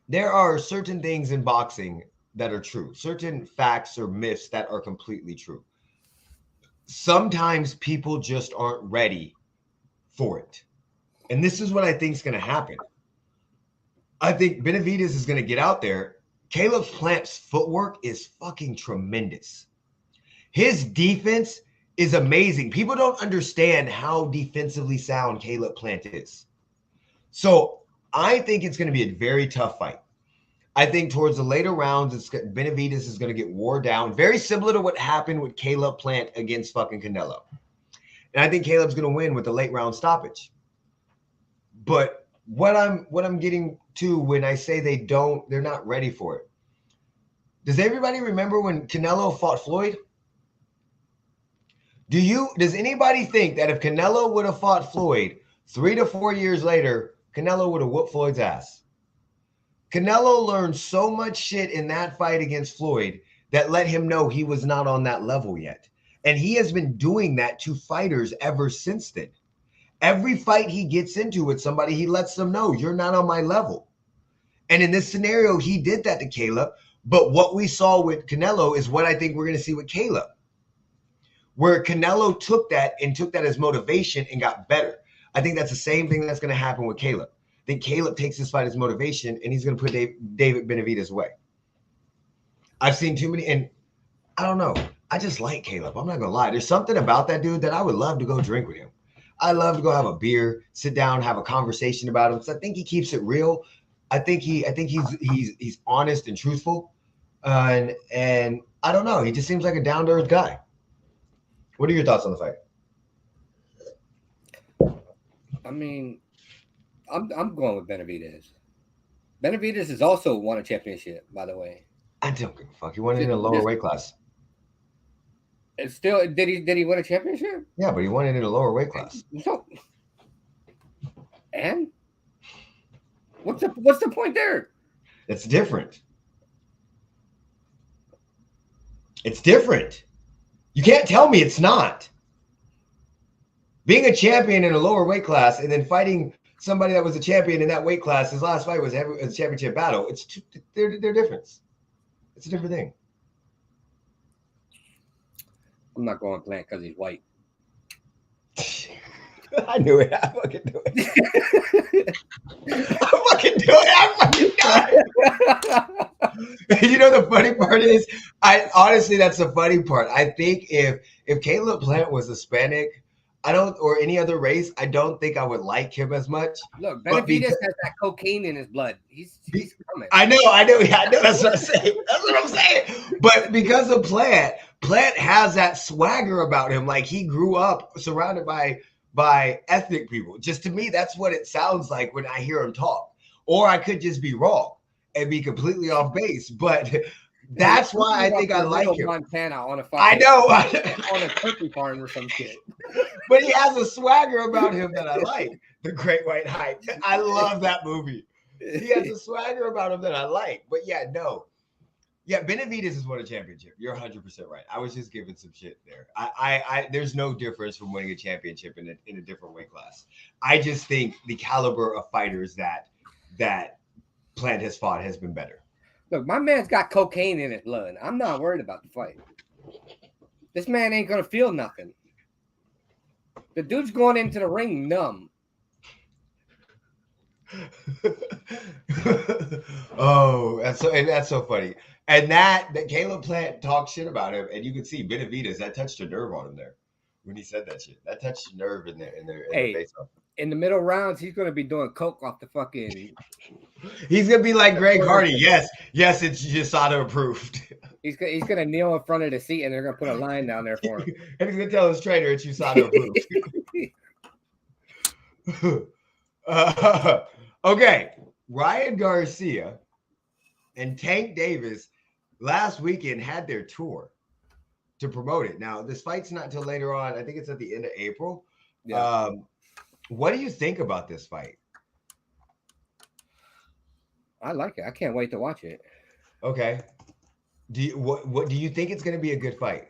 there are certain things in boxing that are true. Certain facts or myths that are completely true. Sometimes people just aren't ready for it. And this is what I think is going to happen. I think Benavidez is going to get out there. Caleb Plant's footwork is fucking tremendous. His defense is amazing. People don't understand how defensively sound Caleb Plant is. So I think it's going to be a very tough fight. I think towards the later rounds, Benavidez is going to get wore down. Very similar to what happened with Caleb Plant against fucking Canelo. And I think Caleb's going to win with the late round stoppage. But what I'm getting to when I say they're not ready for it. Does everybody remember when Canelo fought Floyd? Does anybody think that if Canelo would have fought Floyd 3 to 4 years later, Canelo would have whooped Floyd's ass? Canelo learned so much shit in that fight against Floyd that let him know he was not on that level yet. And he has been doing that to fighters ever since then. Every fight he gets into with somebody, he lets them know, you're not on my level. And in this scenario, he did that to Caleb. But what we saw with Canelo is what I think we're going to see with Caleb, where Canelo took that as motivation and got better. I think that's the same thing that's going to happen with Caleb. I think Caleb takes this fight as motivation, and he's going to put David Benavidez away. I've seen too many, and I don't know. I just like Caleb. I'm not going to lie. There's something about that dude that I would love to go drink with him. I love to go have a beer, sit down, have a conversation about him. So I think he keeps it real. I think he's honest and truthful. And I don't know. He just seems like a down-to-earth guy. What are your thoughts on the fight? I mean, I'm going with Benavidez. Benavidez has also won a championship, by the way. I don't give a fuck. He won it in a lower weight class. It's still did he win a championship? Yeah, but he won it in a lower weight class. So, and what's the point there? It's different. It's different. You can't tell me it's not. Being a champion in a lower weight class and then fighting somebody that was a champion in that weight class, his last fight was a championship battle. They're different. It's a different thing. I'm not going Plant because he's white. I knew it. I fucking knew it. I fucking knew it. You know the funny part is, honestly that's the funny part. I think if Caleb Plant was Hispanic, or any other race, I don't think I would like him as much. Look, Benavidez has that cocaine in his blood. He's coming. I know. That's what I'm saying. But because of Plant has that swagger about him. Like he grew up surrounded by ethnic people. Just to me, that's what it sounds like when I hear him talk. Or I could just be wrong and be completely off base. But that's why I think I like him. Montana on a I know. On a turkey farm or some shit. But he has a swagger about him that I like. The Great White Hype. I love that movie. He has a swagger about him that I like. But yeah, no. Yeah, Benavidez has won a championship. You're 100% right. I was just giving some shit there. I there's no difference from winning a championship in a different weight class. I just think the caliber of fighters that Plant has fought has been better. Look, my man's got cocaine in his blood. I'm not worried about the fight. This man ain't gonna feel nothing. The dude's going into the ring numb. Oh, that's so funny. And that Caleb Plant talked shit about him, and you could see Benavidez, that touched a nerve on him there when he said that shit. That touched a nerve in their face off. In the middle rounds, he's gonna be doing coke off the fucking. He's gonna be like Greg Hardy. Yes, it's USADA approved. He's gonna kneel in front of the seat, and they're gonna put a line down there for him. And he's gonna tell his trainer it's USADA approved. Okay, Ryan Garcia and Tank Davis last weekend had their tour to promote it. Now, this fight's not until later on. I think it's at the end of April. Yeah. What do you think about this fight? I like it. I can't wait to watch it. Okay. What do you think it's going to be a good fight?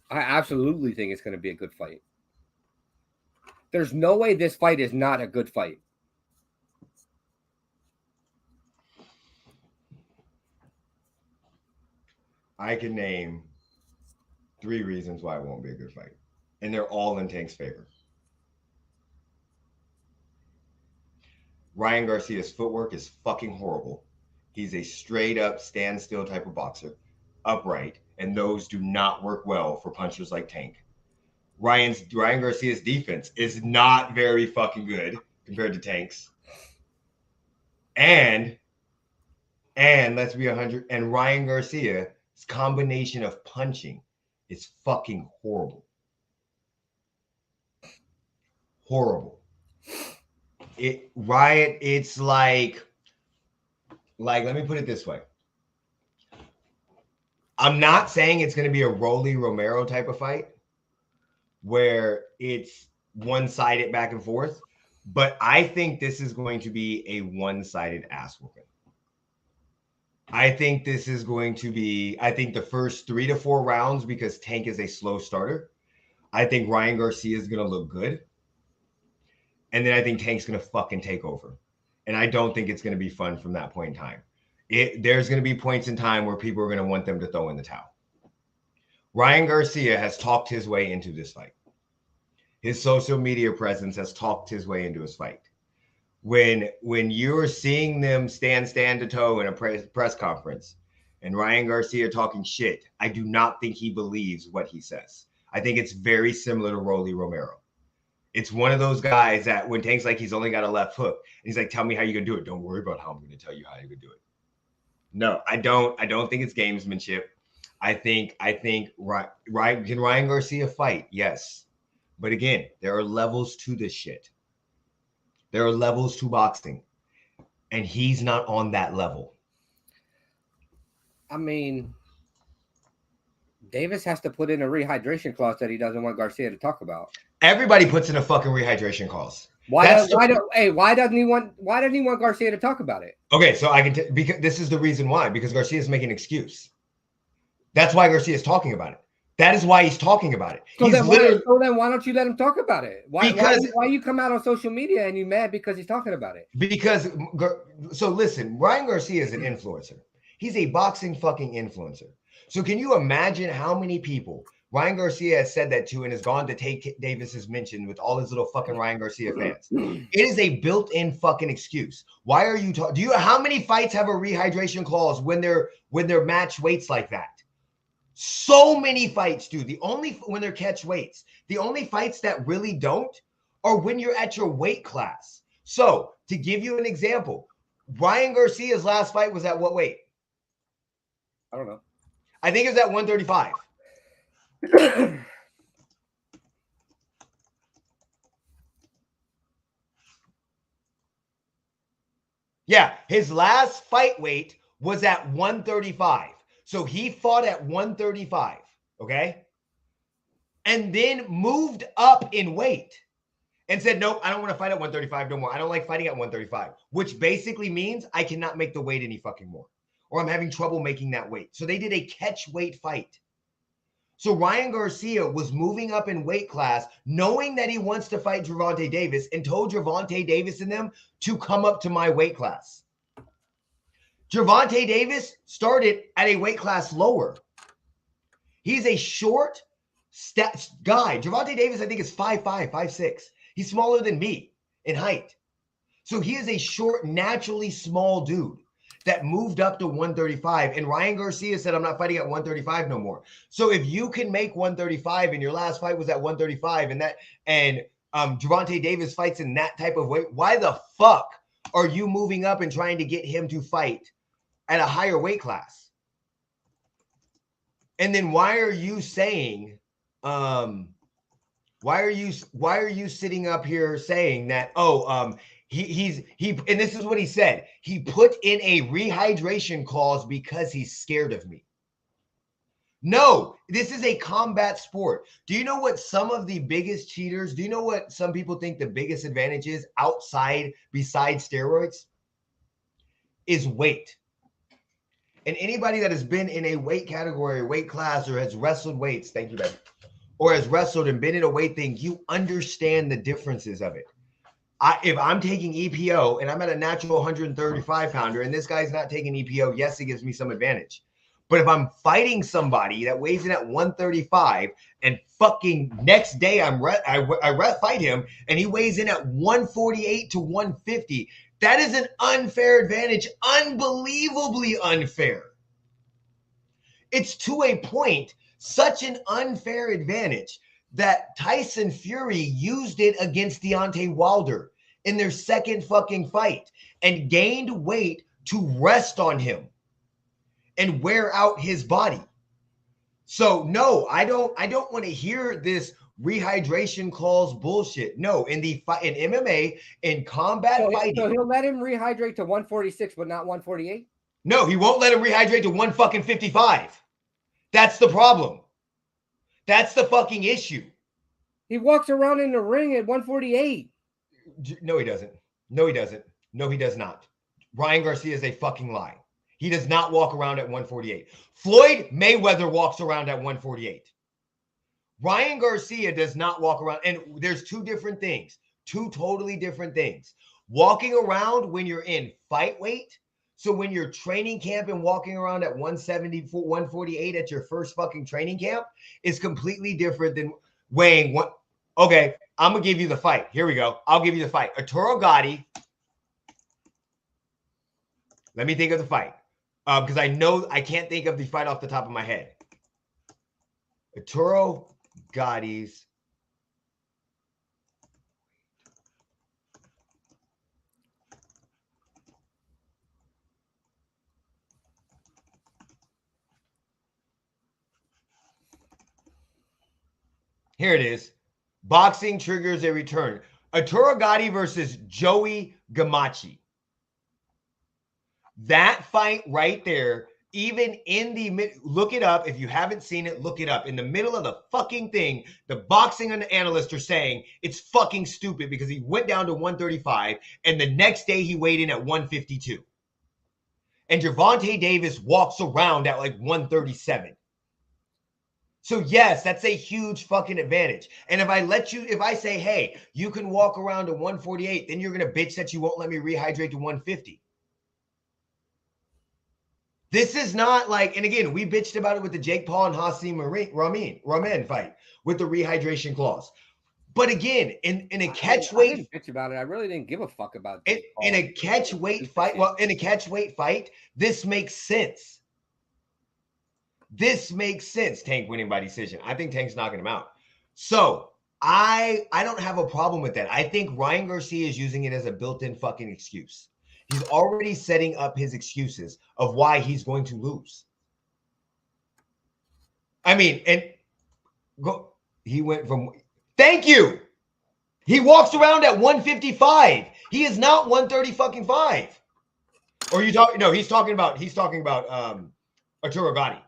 I absolutely think it's going to be a good fight. There's no way this fight is not a good fight. I can name 3 reasons why it won't be a good fight. And they're all in Tank's favor. Ryan Garcia's footwork is fucking horrible. He's a straight up standstill type of boxer, upright, and those do not work well for punchers like Tank. Ryan Garcia's defense is not very fucking good compared to Tank's. And let's be 100. And Ryan Garcia's combination of punching is fucking horrible. Horrible. It's like let me put it this way. I'm not saying it's going to be a Rolly Romero type of fight where it's one-sided back and forth, but I think this is going to be a one-sided ass whooping. I think this is going to be, the first 3 to 4 rounds, because Tank is a slow starter, I think Ryan Garcia is going to look good. And then I think Tank's going to fucking take over. And I don't think it's going to be fun from that point in time. There's going to be points in time where people are going to want them to throw in the towel. Ryan Garcia has talked his way into this fight. His social media presence has talked his way into his fight. When you're seeing them stand to toe in a press conference and Ryan Garcia talking shit, I do not think he believes what he says. I think it's very similar to Rolly Romero. It's one of those guys that when Tank's like he's only got a left hook, and he's like, tell me how you're going to do it. Don't worry about how I'm going to tell you how you're going to do it. No, I don't think it's gamesmanship. I think can Ryan Garcia fight? Yes. But again, there are levels to this shit. There are levels to boxing. And he's not on that level. I mean, Davis has to put in a rehydration clause that he doesn't want Garcia to talk about. Everybody puts in a fucking rehydration clause. Why doesn't he want Garcia to talk about it? Okay, so because this is the reason why. Because Garcia is making an excuse. That's why Garcia is talking about it. That is why he's talking about it. So then why don't you let him talk about it? Why you come out on social media and you mad because he's talking about it? So listen, Ryan Garcia is an influencer. He's a boxing fucking influencer. So can you imagine how many people Ryan Garcia has said that to and has gone to take Davis's mention with all his little fucking Ryan Garcia fans? It is a built-in fucking excuse. Why are you talking? How many fights have a rehydration clause when they're match weights like that? So many fights do. When they're catch weights, the only fights that really don't are when you're at your weight class. So to give you an example, Ryan Garcia's last fight was at what weight? I don't know. I think it was at 135. Yeah, his last fight weight was at 135. So he fought at 135, okay? And then moved up in weight and said, nope, I don't want to fight at 135 no more. I don't like fighting at 135, which basically means I cannot make the weight any fucking more, or I'm having trouble making that weight. So they did a catch weight fight. So Ryan Garcia was moving up in weight class, knowing that he wants to fight Gervonta Davis, and told Gervonta Davis and them to come up to my weight class. Gervonta Davis started at a weight class lower. He's a short guy. Gervonta Davis, I think, is 5'5", 5'6". He's smaller than me in height. So he is a short, naturally small dude that moved up to 135. And Ryan Garcia said, I'm not fighting at 135 no more. So if you can make 135 and your last fight was at 135 and Gervonta Davis fights in that type of weight, why the fuck are you moving up and trying to get him to fight at a higher weight class? And then why are you saying, why are you sitting up here saying that, he and this is what he said. He put in a rehydration clause because he's scared of me. No, this is a combat sport. Do you know what some of the biggest cheaters, do you know what some people think the biggest advantage is besides steroids? Is weight. And anybody that has been in a weight category, weight class, or has wrestled weights, thank you, baby, or has wrestled and been in a weight thing, you understand the differences of it. If I'm taking EPO and I'm at a natural 135 pounder and this guy's not taking EPO, yes, it gives me some advantage. But if I'm fighting somebody that weighs in at 135 and fucking next day I fight him and he weighs in at 148 to 150, that is an unfair advantage, unbelievably unfair. It's to a point, such an unfair advantage that Tyson Fury used it against Deontay Wilder in their second fucking fight and gained weight to rest on him and wear out his body. So no, I don't want to hear this rehydration clause bullshit. No, in MMA, in combat fighting. So he'll let him rehydrate to 146, but not 148? No, he won't let him rehydrate to 155. That's the problem. That's the fucking issue. He walks around in the ring at 148. No, he doesn't. No, he doesn't. No, he does not. Ryan Garcia is a fucking lie. He does not walk around at 148. Floyd Mayweather walks around at 148. Ryan Garcia does not walk around. And there's two different things, two totally different things. Walking around when you're in fight weight, so when you're training camp and walking around at 174, 148 at your first fucking training camp is completely different than weighing what. Okay, I'm gonna give you the fight. Here we go. I'll give you the fight. Arturo Gatti. Let me think of the fight. Because I know I can't think of the fight off the top of my head. Arturo Gatti's. Here it is. Boxing triggers a return. Arturo Gatti versus Joey Gamache. That fight right there, even in the look it up. If you haven't seen it, look it up. In the middle of the fucking thing, the boxing and the analysts are saying it's fucking stupid because he went down to 135 and the next day he weighed in at 152. And Gervonta Davis walks around at like 137. So yes, that's a huge fucking advantage. And if I say, hey, you can walk around to 148, then you're going to bitch that you won't let me rehydrate to 150. This is not like, and again, we bitched about it with the Jake Paul and Hasim Rahman fight with the rehydration clause. But again, in a catch weight, I didn't bitch about it. I really didn't give a fuck about it. In a catch weight fight, this makes sense. This makes sense. Tank winning by decision. I think Tank's knocking him out. So I don't have a problem with that. I think Ryan Garcia is using it as a built-in fucking excuse. He's already setting up his excuses of why he's going to lose. I mean, he went from, thank you. He walks around at 155. He is not 130 fucking 5. Or you talking? No, he's talking about Arturo Gatti.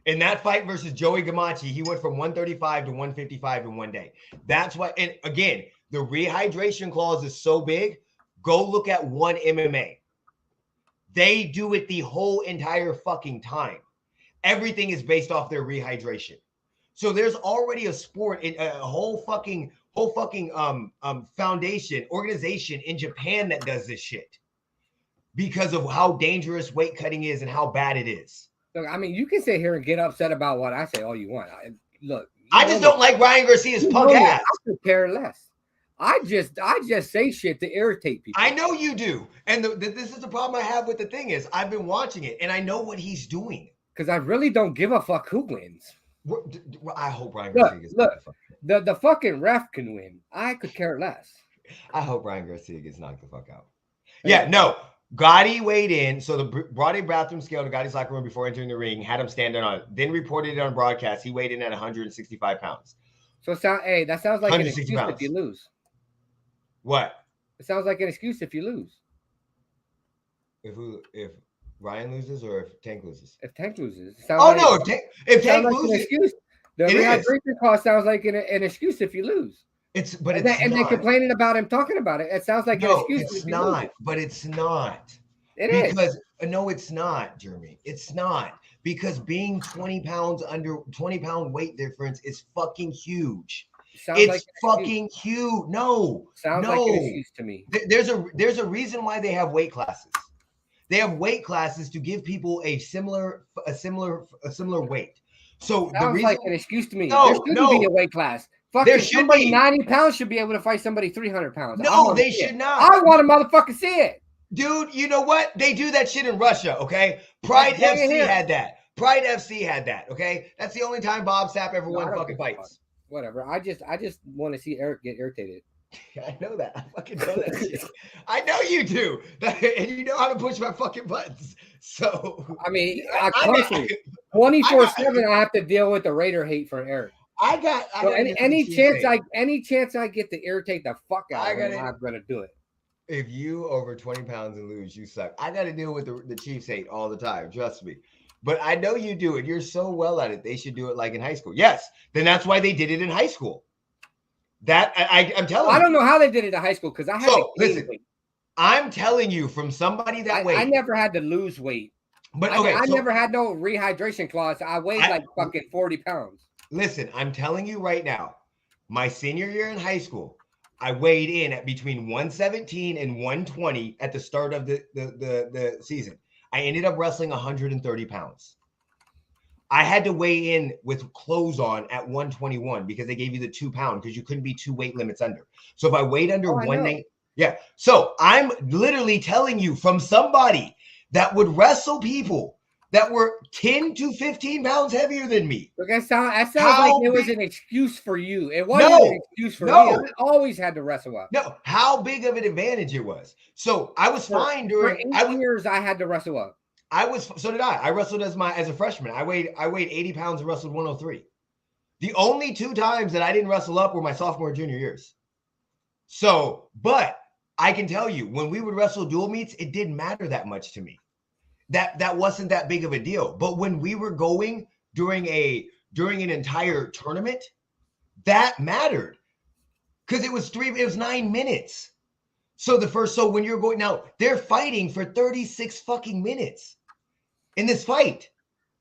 In that fight versus Joey Gamache, he went from 135 to 155 in one day. That's why, and again, the rehydration clause is so big. Go look at One MMA. They do it the whole entire fucking time. Everything is based off their rehydration. So there's already a sport, a whole fucking foundation, organization in Japan that does this shit because of how dangerous weight cutting is and how bad it is. Look, I mean, you can sit here and get upset about what I say all you want. I just don't like Ryan Garcia's punk ass. I could care less. I just say shit to irritate people. I know you do. And this is the problem I have with the thing is I've been watching it and I know what he's doing. Because I really don't give a fuck who wins. I hope Ryan Garcia gets knocked the fuck out. The fucking ref can win. I could care less. I hope Ryan Garcia gets knocked the fuck out. Yeah, no. Gotti weighed in. So the brought a bathroom scale to Gotti's locker room before entering the ring, had him standing on it, then reported it on broadcast. He weighed in at 165 pounds. So that sounds like an excuse if you lose. What? It sounds like an excuse if you lose. If Ryan loses or if Tank loses? If Tank loses. If Tank loses. An excuse. The rehydration cost sounds like an excuse if you lose. And they're complaining about him talking about it. It sounds like an excuse. It's not. But it's not. It is. No, it's not, Jeremy. It's not. Because being 20 pound weight difference is fucking huge. It's fucking huge. No. Sounds like an excuse to me. There's a reason why they have weight classes. They have weight classes to give people a similar weight. So sounds the reason, like an excuse to me. There shouldn't be a weight class. Fucking somebody 90 pounds should be able to fight somebody 300 pounds. No, they should not. I want to motherfucking see it. Dude, you know what? They do that shit in Russia, okay? Pride FC had that. Pride FC had that, okay? That's the only time Bob Sapp ever won fucking fights. Whatever. I just want to see Eric get irritated. I know that. I fucking know that shit. I know you do. And you know how to push my fucking buttons. So I mean, I constantly 24/7 I have to deal with the Raider hate for Eric. Any chance I get to irritate the fuck out of him, I'm gonna do it. If you over 20 pounds and lose, you suck. I got to deal with the Chiefs hate all the time. Trust me. But I know you do it. You're so well at it. They should do it like in high school. Yes. Then that's why they did it in high school. That I'm telling you. I don't know how they did it in high school because I had to listen. Weight. I'm telling you from somebody that weighed. I never had to lose weight. But okay, I never had no rehydration clause. I weighed like fucking 40 pounds. Listen, I'm telling you right now, my senior year in high school, I weighed in at between 117 and 120 at the start of the season. I ended up wrestling 130 pounds. I had to weigh in with clothes on at 121 because they gave you the 2 pound because you couldn't be 2 weight limits under. So if I weighed under 190, yeah. So I'm literally telling you from somebody that would wrestle people that were 10 to 15 pounds heavier than me. Look, that sounds like it was an excuse for you. It wasn't an excuse for me. I always had to wrestle up. No, how big of an advantage it was. So I was fine during 8 years. I had to wrestle up. So did I. I wrestled as a freshman. I weighed 80 pounds and wrestled 103. The only 2 times that I didn't wrestle up were my sophomore and junior years. So, but I can tell you, when we would wrestle dual meets, it didn't matter that much to me. That wasn't that big of a deal. But when we were going during an entire tournament, that mattered. Because it was 9 minutes. So when you're going now, they're fighting for 36 fucking minutes in this fight.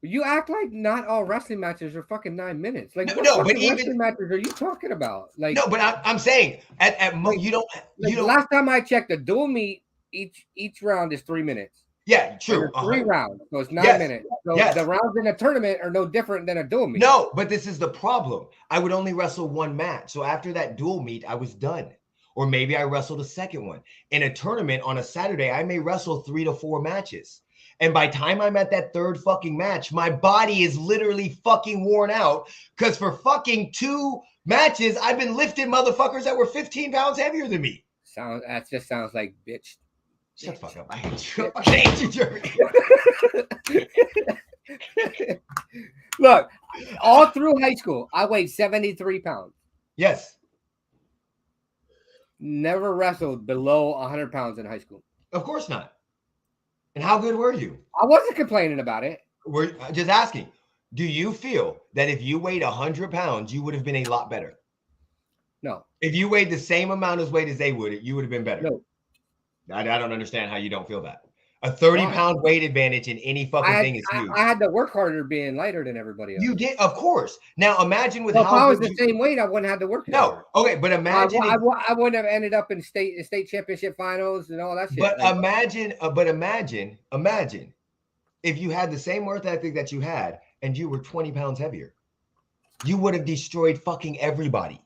You act like not all wrestling matches are fucking 9 minutes. Like no, but even wrestling matches are you talking about? Like no, but I'm saying you don't. Last time I checked, the dual meet each round is 3 minutes. Yeah, true. 3 rounds, so it's 9 minutes. So the rounds in a tournament are no different than a dual meet. No, but this is the problem. I would only wrestle 1 match. So after that dual meet, I was done. Or maybe I wrestled a second one. In a tournament on a Saturday, I may wrestle 3 to 4 matches. And by the time I'm at that 3rd fucking match, my body is literally fucking worn out. Because for fucking 2 matches, I've been lifting motherfuckers that were 15 pounds heavier than me. That just sounds like bitch. Shut the fuck up. I hate you. I hate you, Jeremy. Look, all through high school, I weighed 73 pounds. Yes. Never wrestled below 100 pounds in high school. Of course not. And how good were you? I wasn't complaining about it. We're just asking, do you feel that if you weighed 100 pounds, you would have been a lot better? No. If you weighed the same amount as weight as they would, you would have been better. No. I don't understand how you don't feel that. A 30-pound weight advantage in any fucking thing is huge. I had to work harder being lighter than everybody else. You did, of course. Now imagine with if I was the same weight, I wouldn't have to work harder. No, okay, but imagine I wouldn't have ended up in state championship finals and all that shit. But imagine if you had the same work ethic that you had and you were 20 pounds heavier. You would have destroyed fucking everybody.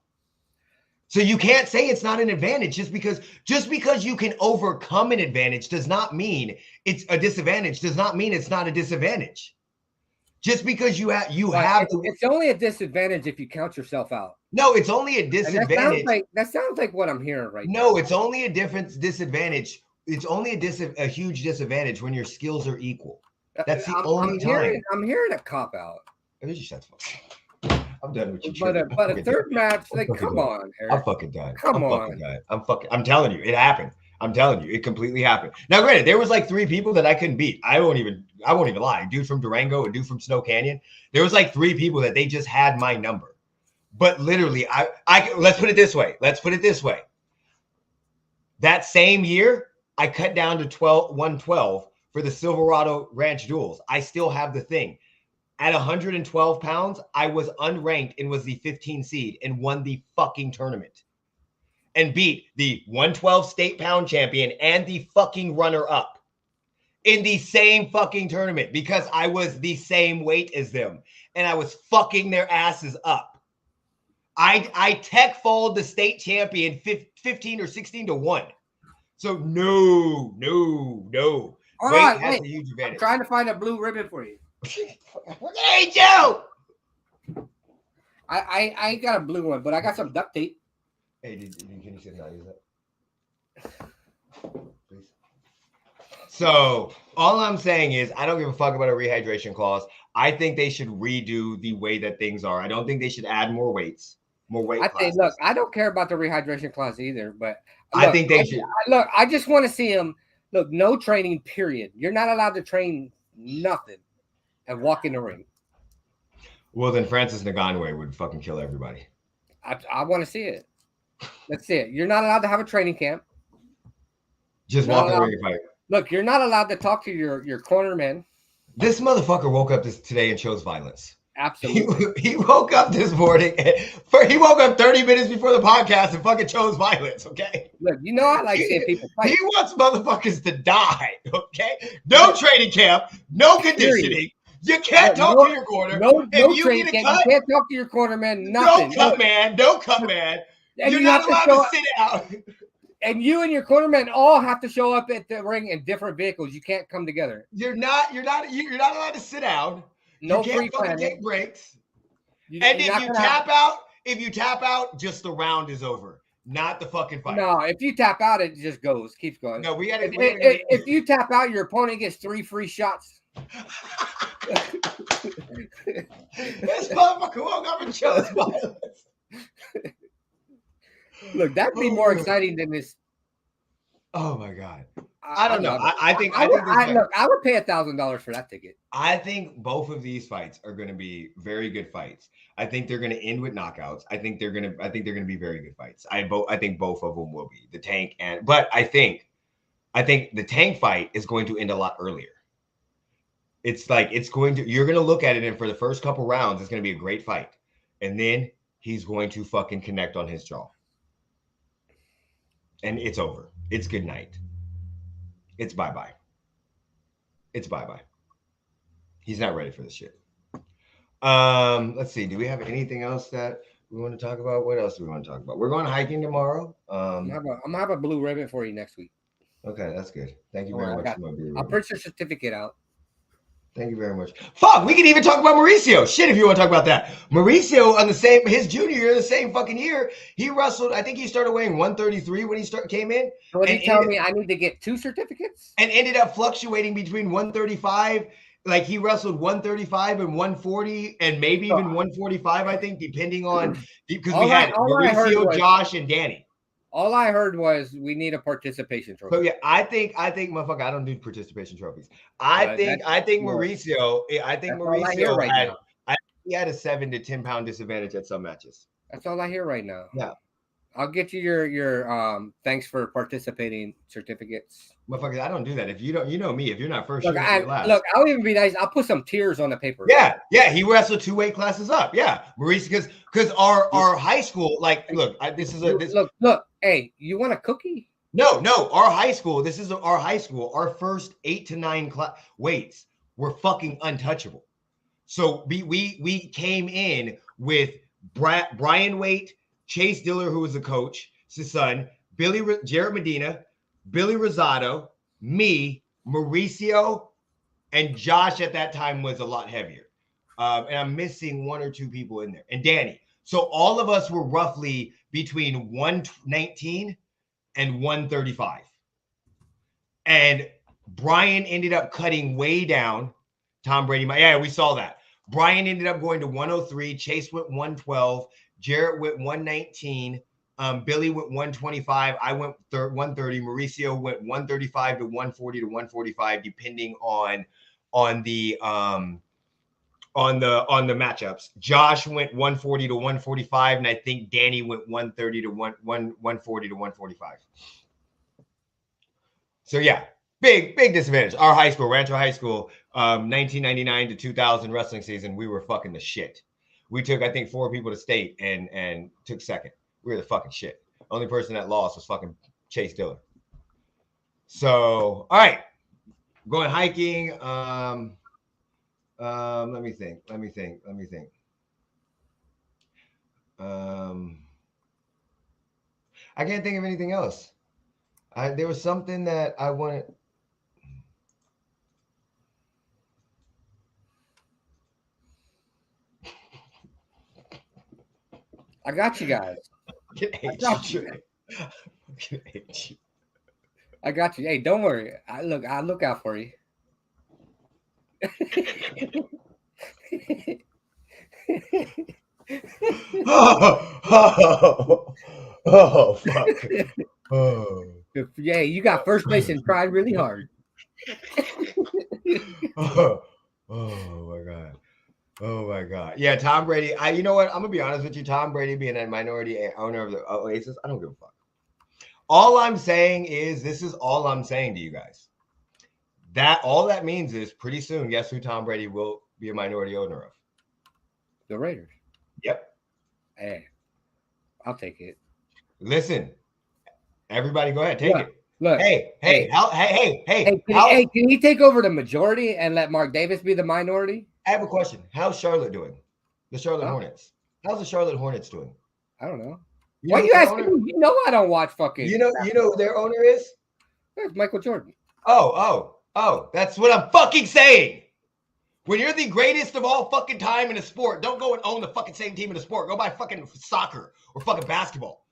So you can't say it's not an advantage just because you can overcome an advantage does not mean it's a disadvantage, does not mean it's not a disadvantage. Just because it's only a disadvantage if you count yourself out. No, it's only a disadvantage. That sounds like what I'm hearing right now. No, it's only a disadvantage. It's only a huge disadvantage when your skills are equal. That's the only time. I'm hearing a cop out. I'm done with you. But a third match, like, come on, Eric. I'm fucking done. Come on. I'm telling you, it happened. I'm telling you, it completely happened. Now, granted, there was like 3 people that I couldn't beat. I won't even lie. A dude from Durango, a dude from Snow Canyon. There was like 3 people that they just had my number. But literally, let's put it this way. That same year, I cut down to 112 for the Silverado Ranch Duels. I still have the thing. At 112 pounds, I was unranked and was the 15 seed and won the fucking tournament and beat the 112 state pound champion and the fucking runner up in the same fucking tournament because I was the same weight as them and I was fucking their asses up. I tech followed the state champion 15 or 16 to 1. So no. All right, has a huge advantage. I'm trying to find a blue ribbon for you. Hey, Joe! I ain't got a blue one, but I got some duct tape. Hey, can you see how I use that? Please. So all I'm saying is I don't give a fuck about a rehydration clause. I think they should redo the way that things are. I don't think they should add more weights, more weight classes. Look, I don't care about the rehydration clause either, but I think they should. Look, I just want to see them. Look, no training, period. You're not allowed to train nothing and walk in the ring. Well, then Francis Ngannou would fucking kill everybody. I want to see it. Let's see it. You're not allowed to have a training camp. Just walk in the ring and fight. Look, you're not allowed to talk to your corner men. This motherfucker woke up today and chose violence. Absolutely. He woke up this morning. He woke up 30 minutes before the podcast and fucking chose violence. Okay. Look, you know I like seeing people fight. He wants motherfuckers to die. Okay. No training camp. No conditioning. You can't talk to your corner. No you training camp. You can't talk to your cornerman. Nothing. Don't cut, man. And You're not allowed to sit out. And you and your cornerman all have to show up at the ring in different vehicles. You can't come together. You're not allowed to sit down. No you can't free fucking planning. take breaks. And if you tap out, just the round is over, not the fucking fight. No, if you tap out, it just keeps going. No, we gotta. If you tap out, your opponent gets 3 free shots. This motherfucker woke up and chose violence. Look, that'd be more exciting than this. Oh my god. I don't know. I think I would pay $1,000 for that ticket. I think both of these fights are going to be very good fights. I think they're going to end with knockouts. I think they're going to be very good fights. I think both of them will be the Tank but I think the Tank fight is going to end a lot earlier. It's like you're going to look at it, and for the first couple rounds, it's going to be a great fight, and then he's going to fucking connect on his jaw, and it's over. It's good night. It's bye-bye. It's bye-bye. He's not ready for this shit. Let's see. Do we have anything else that we want to talk about? What else do we want to talk about? We're going hiking tomorrow. I'm gonna have a blue ribbon for you next week. Okay, that's good. Thank you very much for my blue ribbon. I'll print your certificate out. Thank you very much. Fuck, we can even talk about Mauricio. Shit, if you want to talk about that. Mauricio on his junior year, the same fucking year, he wrestled. I think he started weighing 133 when he came in. So what are you telling me? I need to get 2 certificates? And ended up fluctuating between 135. Like he wrestled 135 and 140 and maybe even 145, I think, depending on because we had Mauricio, Josh, and Danny. All I heard was we need a participation trophy. So yeah, I think, motherfucker, I don't do participation trophies. I think Mauricio he had a 7 to 10 pound disadvantage at some matches. That's all I hear right now. Yeah. I'll get you your thanks for participating certificates. Motherfucker, I don't do that. If you don't, you know me. If you're not first, you're last. Look, I'll even be nice. I'll put some tears on the paper. Yeah. He wrestled 2 weight classes up. Yeah, Mauricio, because our high school, like, look, look. Hey, you want a cookie? No. Our high school. This is our high school. Our first 8 to 9 weights were fucking untouchable. So we came in with Brian Waite, Chase Diller, who was the coach, his son, Jared Medina, Billy Rosado, me, Mauricio, and Josh at that time was a lot heavier. And I'm missing 1 or 2 people in there. And Danny. So all of us were roughly between 119 and 135. And Brian ended up cutting way down. Tom Brady. Yeah, we saw that. Brian ended up going to 103. Chase went 112. Jarrett went 119. Billy went 125. I went 130. Mauricio went 135 to 140 to 145, depending on the matchups. Josh went 140 to 145, and I think Danny went 130 to 140 to 145. So yeah, big disadvantage. Our high school, Rancho High School, 1999 to 2000 wrestling season, we were fucking the shit. We took, I think, 4 people to state and took second. We were the fucking shit. Only person that lost was fucking Chase Diller. So, all right, going hiking. Let me think. I can't think of anything else. There was something that I wanted. I got you guys. I got you. Hey, don't worry. I look out for you. Oh, fuck. Yeah, you got first place and tried really hard. Oh my God. Yeah, Tom Brady. You know what? I'm gonna be honest with you. Tom Brady being a minority owner of the Oasis, I don't give a fuck. All I'm saying is, this is all I'm saying to you guys. All that means is pretty soon, guess who Tom Brady will be a minority owner of? The Raiders. Yep. Hey, I'll take it. Listen, everybody, go ahead, take it. Look. Hey, Can he take over the majority and let Mark Davis be the minority? I have a question. How's Charlotte doing? The Charlotte Hornets. How's the Charlotte Hornets doing? I don't know. Why are you asking me? You know I don't watch fucking. You know who their owner is? It's Michael Jordan. Oh. That's what I'm fucking saying. When you're the greatest of all fucking time in a sport, don't go and own the fucking same team in a sport. Go buy fucking soccer or fucking basketball.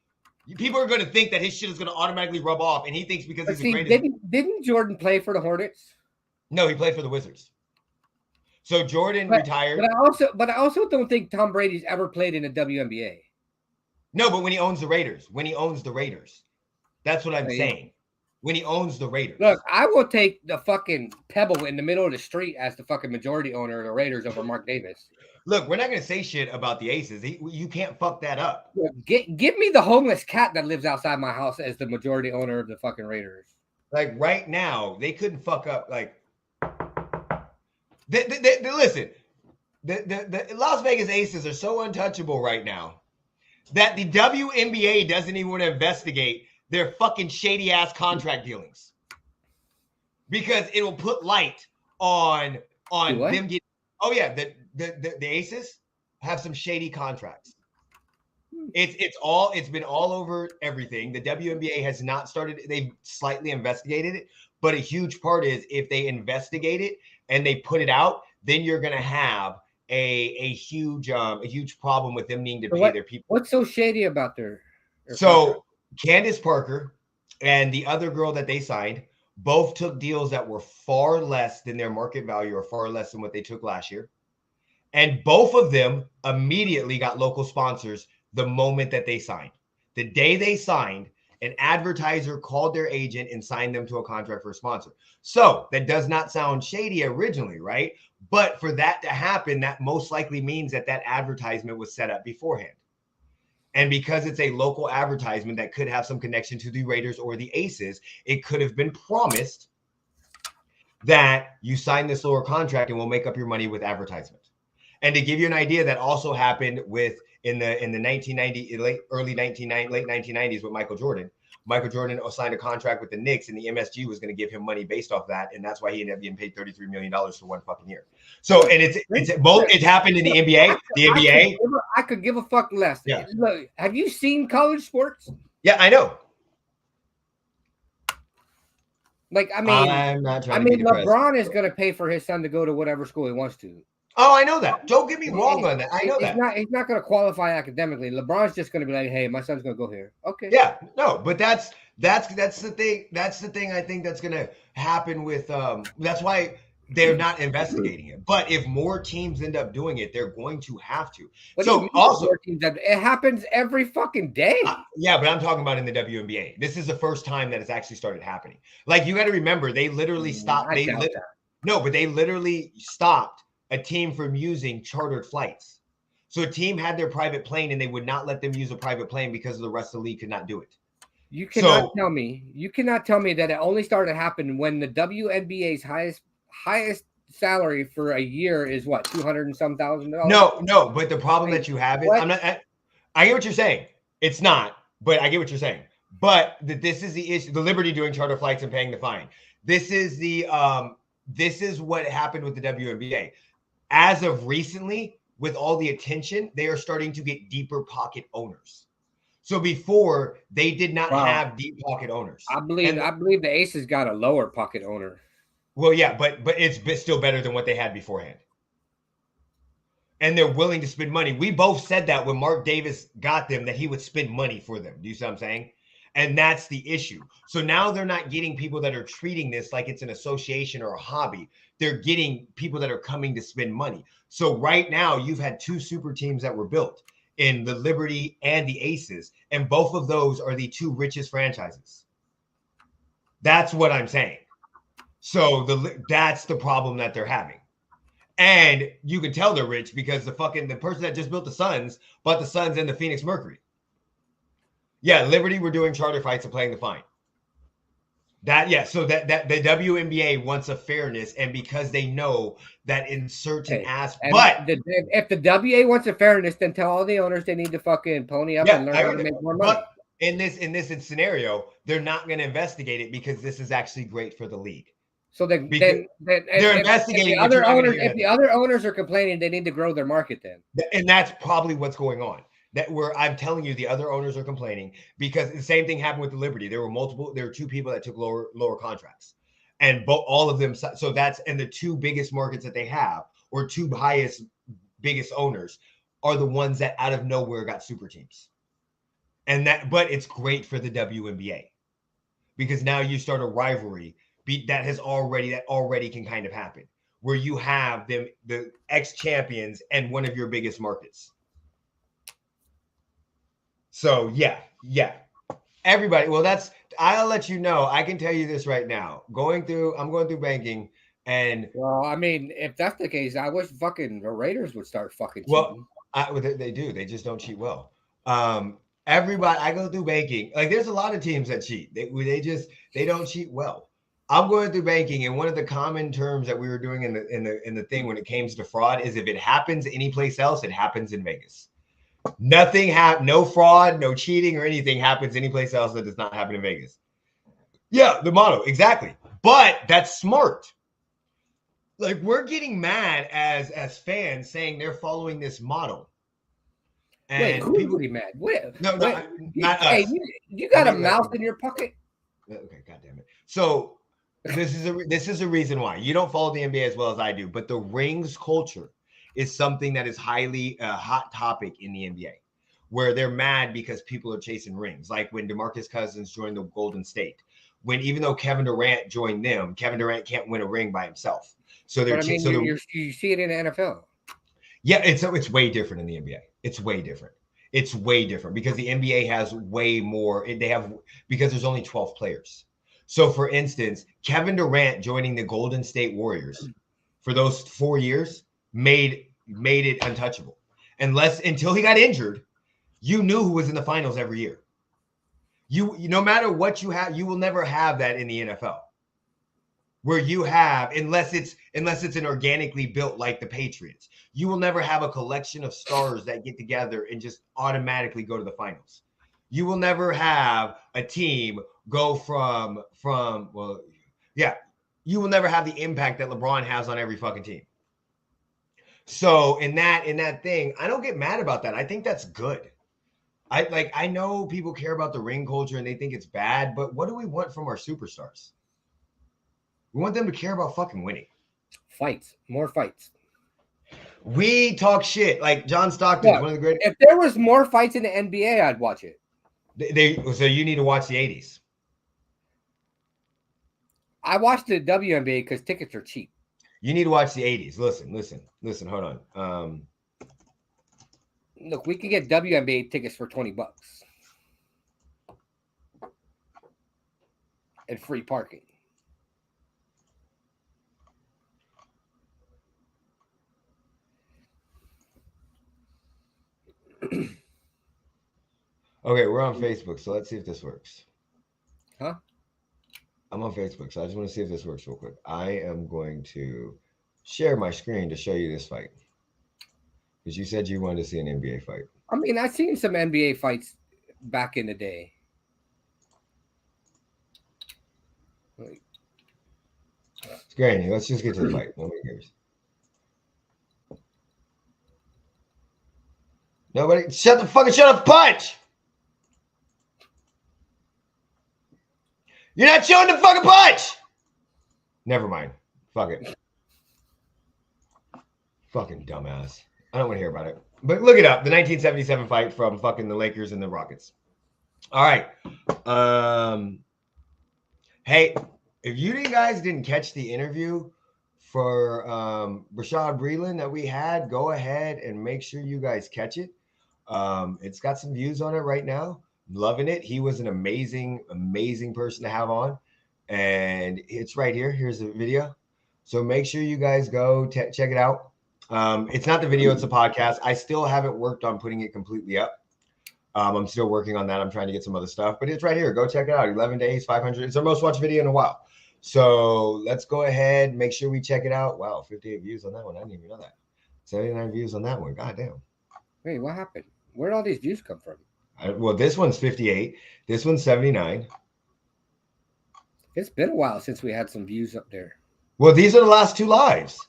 People are going to think that his shit is going to automatically rub off, and he thinks because he's the greatest. Didn't Jordan play for the Hornets? No, he played for the Wizards. So Jordan retired. But I also don't think Tom Brady's ever played in the WNBA. No, but when he owns the Raiders, that's what I'm saying. When he owns the Raiders. Look, I will take the fucking pebble in the middle of the street as the fucking majority owner of the Raiders over Mark Davis. Look, we're not going to say shit about the Aces. You can't fuck that up. Give me the homeless cat that lives outside my house as the majority owner of the fucking Raiders. Like right now, they couldn't fuck up. Like, listen, the Las Vegas Aces are so untouchable right now that the WNBA doesn't even want to investigate their fucking shady ass contract dealings because it will put light on them getting. Oh yeah, the Aces have some shady contracts. It's been all over everything. The WNBA has not started. They've slightly investigated it, but a huge part is if they investigate it and they put it out, then you're gonna have a huge problem with them needing to pay their people. What's so shady about their so? Candace Parker and the other girl that they signed both took deals that were far less than their market value or far less than what they took last year. And both of them immediately got local sponsors the moment that they signed. The day they signed, an advertiser called their agent and signed them to a contract for a sponsor. So that does not sound shady originally, right? But for that to happen, that most likely means that advertisement was set up beforehand. And because it's a local advertisement that could have some connection to the Raiders or the Aces, it could have been promised that you sign this lower contract and we'll make up your money with advertisement. And to give you an idea, that also happened in the 1990 late 1990s with Michael Jordan. Michael Jordan signed a contract with the Knicks, and the MSG was going to give him money based off that, and that's why he ended up getting paid $33 million for one fucking year. So, and it's both. It happened in the NBA. The NBA. I could give a fuck less. Yeah. Look, have you seen college sports? Yeah, I know. Like, I mean, I'm not trying to be LeBron is going to pay for his son to go to whatever school he wants to. Oh, I know that. Don't get me wrong on that. I know that. He's not going to qualify academically. LeBron's just going to be like, "Hey, my son's going to go here." Okay. Yeah. No, but that's the thing. That's the thing I think that's going to happen with. That's why they're not investigating it. But if more teams end up doing it, they're going to have to. So also, it happens every fucking day. Yeah, but I'm talking about in the WNBA. This is the first time that it's actually started happening. Like, you got to remember, they literally stopped. They literally stopped a team from using chartered flights. So a team had their private plane and they would not let them use a private plane because the rest of the league could not do it. You cannot tell me that it only started happening when the WNBA's highest salary for a year is what, $200 and some thousand? No, but the problem that you have is I get what you're saying. It's not, but I get what you're saying. But this is the issue, the Liberty doing charter flights and paying the fine. This is what happened with the WNBA. As of recently, with all the attention, they are starting to get deeper pocket owners. So before, they did not have deep pocket owners. I believe the Aces got a lower pocket owner. Well, yeah, but it's still better than what they had beforehand. And they're willing to spend money. We both said that when Mark Davis got them, that he would spend money for them. Do you see what I'm saying? And that's the issue. So now they're not getting people that are treating this like it's an association or a hobby. They're getting people that are coming to spend money. So right now you've had two super teams that were built in the Liberty and the Aces. And both of those are the two richest franchises. That's what I'm saying. So that's the problem that they're having. And you can tell they're rich because the person that just built the Suns bought the Suns and the Phoenix Mercury. Yeah, Liberty were doing charter fights and paying the fine. So that the WNBA wants a fairness, and because they know that in certain aspects, but if the WA wants a fairness, then tell all the owners they need to fucking pony up and learn how to make more money. But in this scenario, they're not going to investigate it because this is actually great for the league. So then they're investigating. If the other owners are complaining, they need to grow their market then. And that's probably what's going on. I'm telling you, the other owners are complaining because the same thing happened with the Liberty. There were two people that took lower contracts, and all of them. So and the two biggest markets that they have, or two biggest owners, are the ones that out of nowhere got super teams. But it's great for the WNBA because now you start a rivalry that already can kind of happen, where you have the ex-champions and one of your biggest markets. So yeah. Everybody, I'll let you know. I can tell you this right now. I'm going through banking, and well, I mean, if that's the case, I wish fucking the Raiders would start fucking cheating. They do. They just don't cheat well. Everybody, I go through banking. Like, there's a lot of teams that cheat. They don't cheat well. I'm going through banking, and one of the common terms that we were doing in the thing when it came to fraud is if it happens anyplace else, it happens in Vegas. No fraud, no cheating or anything happens anyplace else that does not happen in Vegas. Yeah, the motto, exactly. But that's smart. Like, we're getting mad as fans saying they're following this model. And wait, who's people getting mad? Not us. You got a mouse in your pocket? Okay, goddamn it. So this is a reason why you don't follow the NBA as well as I do, but the rings culture is something that is highly hot topic in the NBA, where they're mad because people are chasing rings. Like when DeMarcus Cousins joined the Golden State, even though Kevin Durant joined them, Kevin Durant can't win a ring by himself. So you see it in the NFL. Yeah, it's way different in the NBA. It's way different because the NBA has way more. Because there's only 12 players. So, for instance, Kevin Durant joining the Golden State Warriors for those 4 years made it untouchable. Until he got injured, you knew who was in the finals every year. You no matter what you have, you will never have that in the NFL. Where you have, unless it's an organically built like the Patriots, you will never have a collection of stars that get together and just automatically go to the finals. You will never have a team go you will never have the impact that LeBron has on every fucking team. So in that thing, I don't get mad about that. I think that's good. I know people care about the ring culture and they think it's bad, but what do we want from our superstars? We want them to care about fucking winning. Fights. More fights. We talk shit. Like John Stockton, one of the greatest. If there was more fights in the NBA, I'd watch it. So you need to watch the 80s. I watched the WNBA because tickets are cheap. You need to watch the 80s. Listen. Hold on. Look, we can get WNBA tickets for $20 and free parking. Okay, we're on Facebook, so let's see if this works. Huh? I'm on Facebook, so I just want to see if this works real quick. I am going to share my screen to show you this fight. Because you said you wanted to see an NBA fight. I mean, I've seen some NBA fights back in the day. It's great. Let's just get to the fight. Nobody cares. Nobody, shut up, punch! You're not showing the fucking punch! Never mind. Fuck it. Fucking dumbass. I don't want to hear about it. But look it up. The 1977 fight from fucking the Lakers and the Rockets. All right. Hey, if you guys didn't catch the interview for Rashad Breeland that we had, go ahead and make sure you guys catch it. It's got some views on it right now. Loving it. He was an amazing, amazing person to have on. And it's right here. Here's the video. So make sure you guys go check it out. It's not the video, it's a podcast. I still haven't worked on putting it completely up. I'm still working on that. I'm trying to get some other stuff, but it's right here. Go check it out. 11 days, 500. It's our most watched video in a while. So let's go ahead. Make sure we check it out. Wow, 58 views on that one. I didn't even know that. 79 views on that one. God damn. Wait, what happened? Where did all these views come from? Well, this one's 58. This one's 79. It's been a while since we had some views up there. Well, these are the last 2 lives.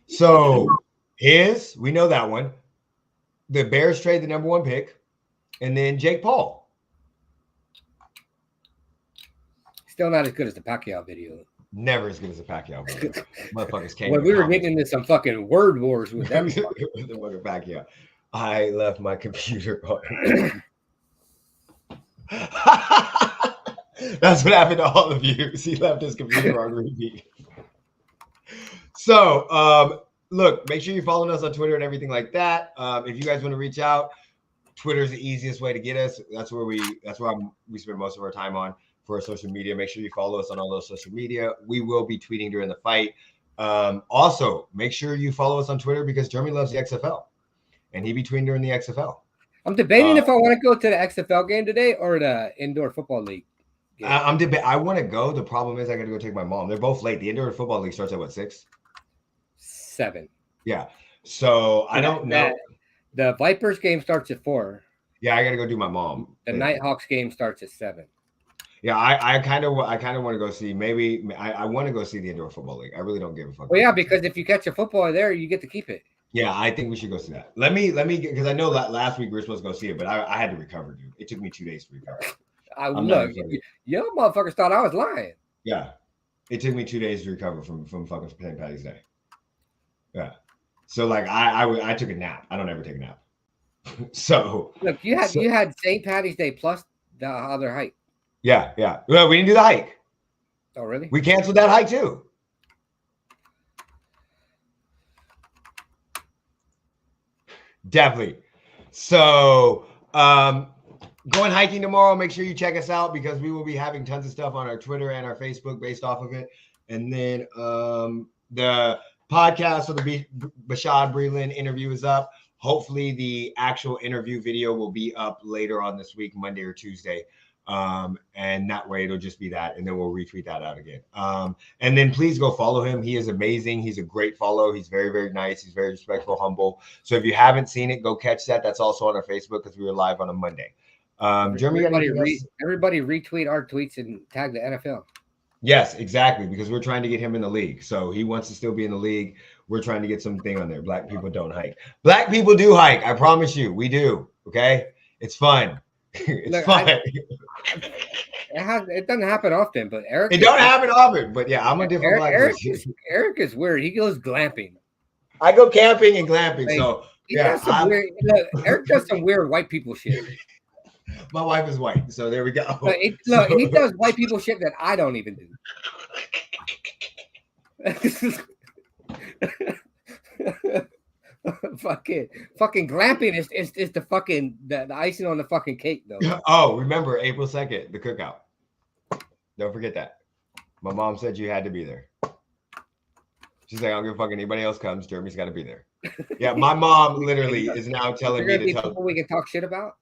So we know that one. The Bears trade the number 1 pick, and then Jake Paul. Still not as good as the Pacquiao video. Never as good as the Pacquiao video. Motherfuckers came. When we were getting into some fucking word wars with them. The fucking Pacquiao. I left my computer on. That's what happened to all of you. He left his computer on repeat. So, look, make sure you're following us on Twitter and everything like that. If you guys want to reach out, Twitter is the easiest way to get us. That's where we spend most of our time on for our social media. Make sure you follow us on all those social media. We will be tweeting during the fight. Also, make sure you follow us on Twitter because Jeremy loves the XFL, and he be tweeting during the XFL. I'm debating if I want to go to the XFL game today or the indoor football league. I want to go. The problem is I got to go take my mom. They're both late. The indoor football league starts at what, 6? 7. Yeah. So I don't know. The Vipers game starts at 4. Yeah, I got to go do my mom. The Nighthawks game starts at 7. Yeah, I kind of want to go see. Maybe I want to go see the indoor football league. I really don't give a fuck. Well, yeah, because if you catch a football there, you get to keep it. Yeah, I think we should go see that. Let me because I know that last week we were supposed to go see it, but I had to recover, dude. It took me 2 days to recover. You motherfuckers thought I was lying. Yeah, it took me 2 days to recover from fucking St. Patty's Day. Yeah, so like I took a nap. I don't ever take a nap. So look, you had St. Patty's Day plus the other hike. Yeah. Well, we didn't do the hike. Oh, really? We canceled that hike too. Definitely. So, going hiking tomorrow. Make sure you check us out because we will be having tons of stuff on our Twitter and our Facebook based off of it. And then the podcast for the Bashad Breeland interview is up. Hopefully, the actual interview video will be up later on this week, Monday or Tuesday. And that way it'll just be that, and then we'll retweet that out again. And then please go follow him. He is amazing. He's a great follow. He's very, very nice. He's very respectful, humble. So if you haven't seen it, go catch that. That's also on our Facebook because we were live on a Monday. Jeremy, everybody retweet our tweets and tag the NFL. Yes, exactly, because we're trying to get him in the league. So he wants to still be in the league. We're trying to get something on there. Black people don't hike. Black people do hike. I promise you, we do. Okay, it's fun. It's fun. It doesn't happen often, but Eric. It don't happen often, but yeah, I'm a different black person. Eric is weird. He goes glamping. I go camping and glamping. Like, so yeah, Eric does some weird white people shit. My wife is white, so there we go. He does white people shit that I don't even do. fucking glamping is the fucking the icing on the fucking cake though. Oh, remember April 2nd, the cookout. Don't forget that. My mom said you had to be there. She's like, I don't give a fuck anybody else comes. Jeremy's got to be there. Yeah, my mom literally is now telling me to tell people we can talk shit about.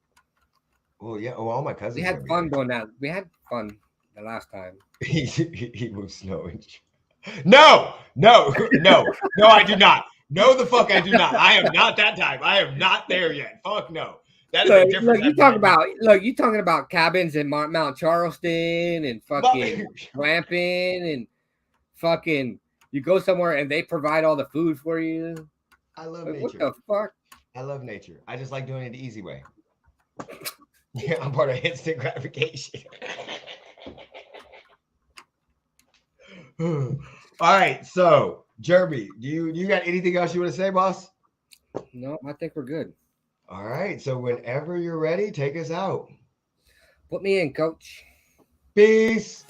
Well, yeah. Well, all my cousins. We had fun doing that. We had fun the last time. He moves snow. No, I do not. No, the fuck I do not. I am not that type. I am not there yet. Fuck no. That is a different. You talking about cabins in Mount Charleston and fucking glamping and fucking. You go somewhere and they provide all the food for you. I love nature. What the fuck? I love nature. I just like doing it the easy way. Yeah, I'm part of instant gratification. All right, so Jeremy, do you got anything else you want to say, boss? No, I think we're good. All right, so whenever you're ready, take us out. Put me in, coach. Peace.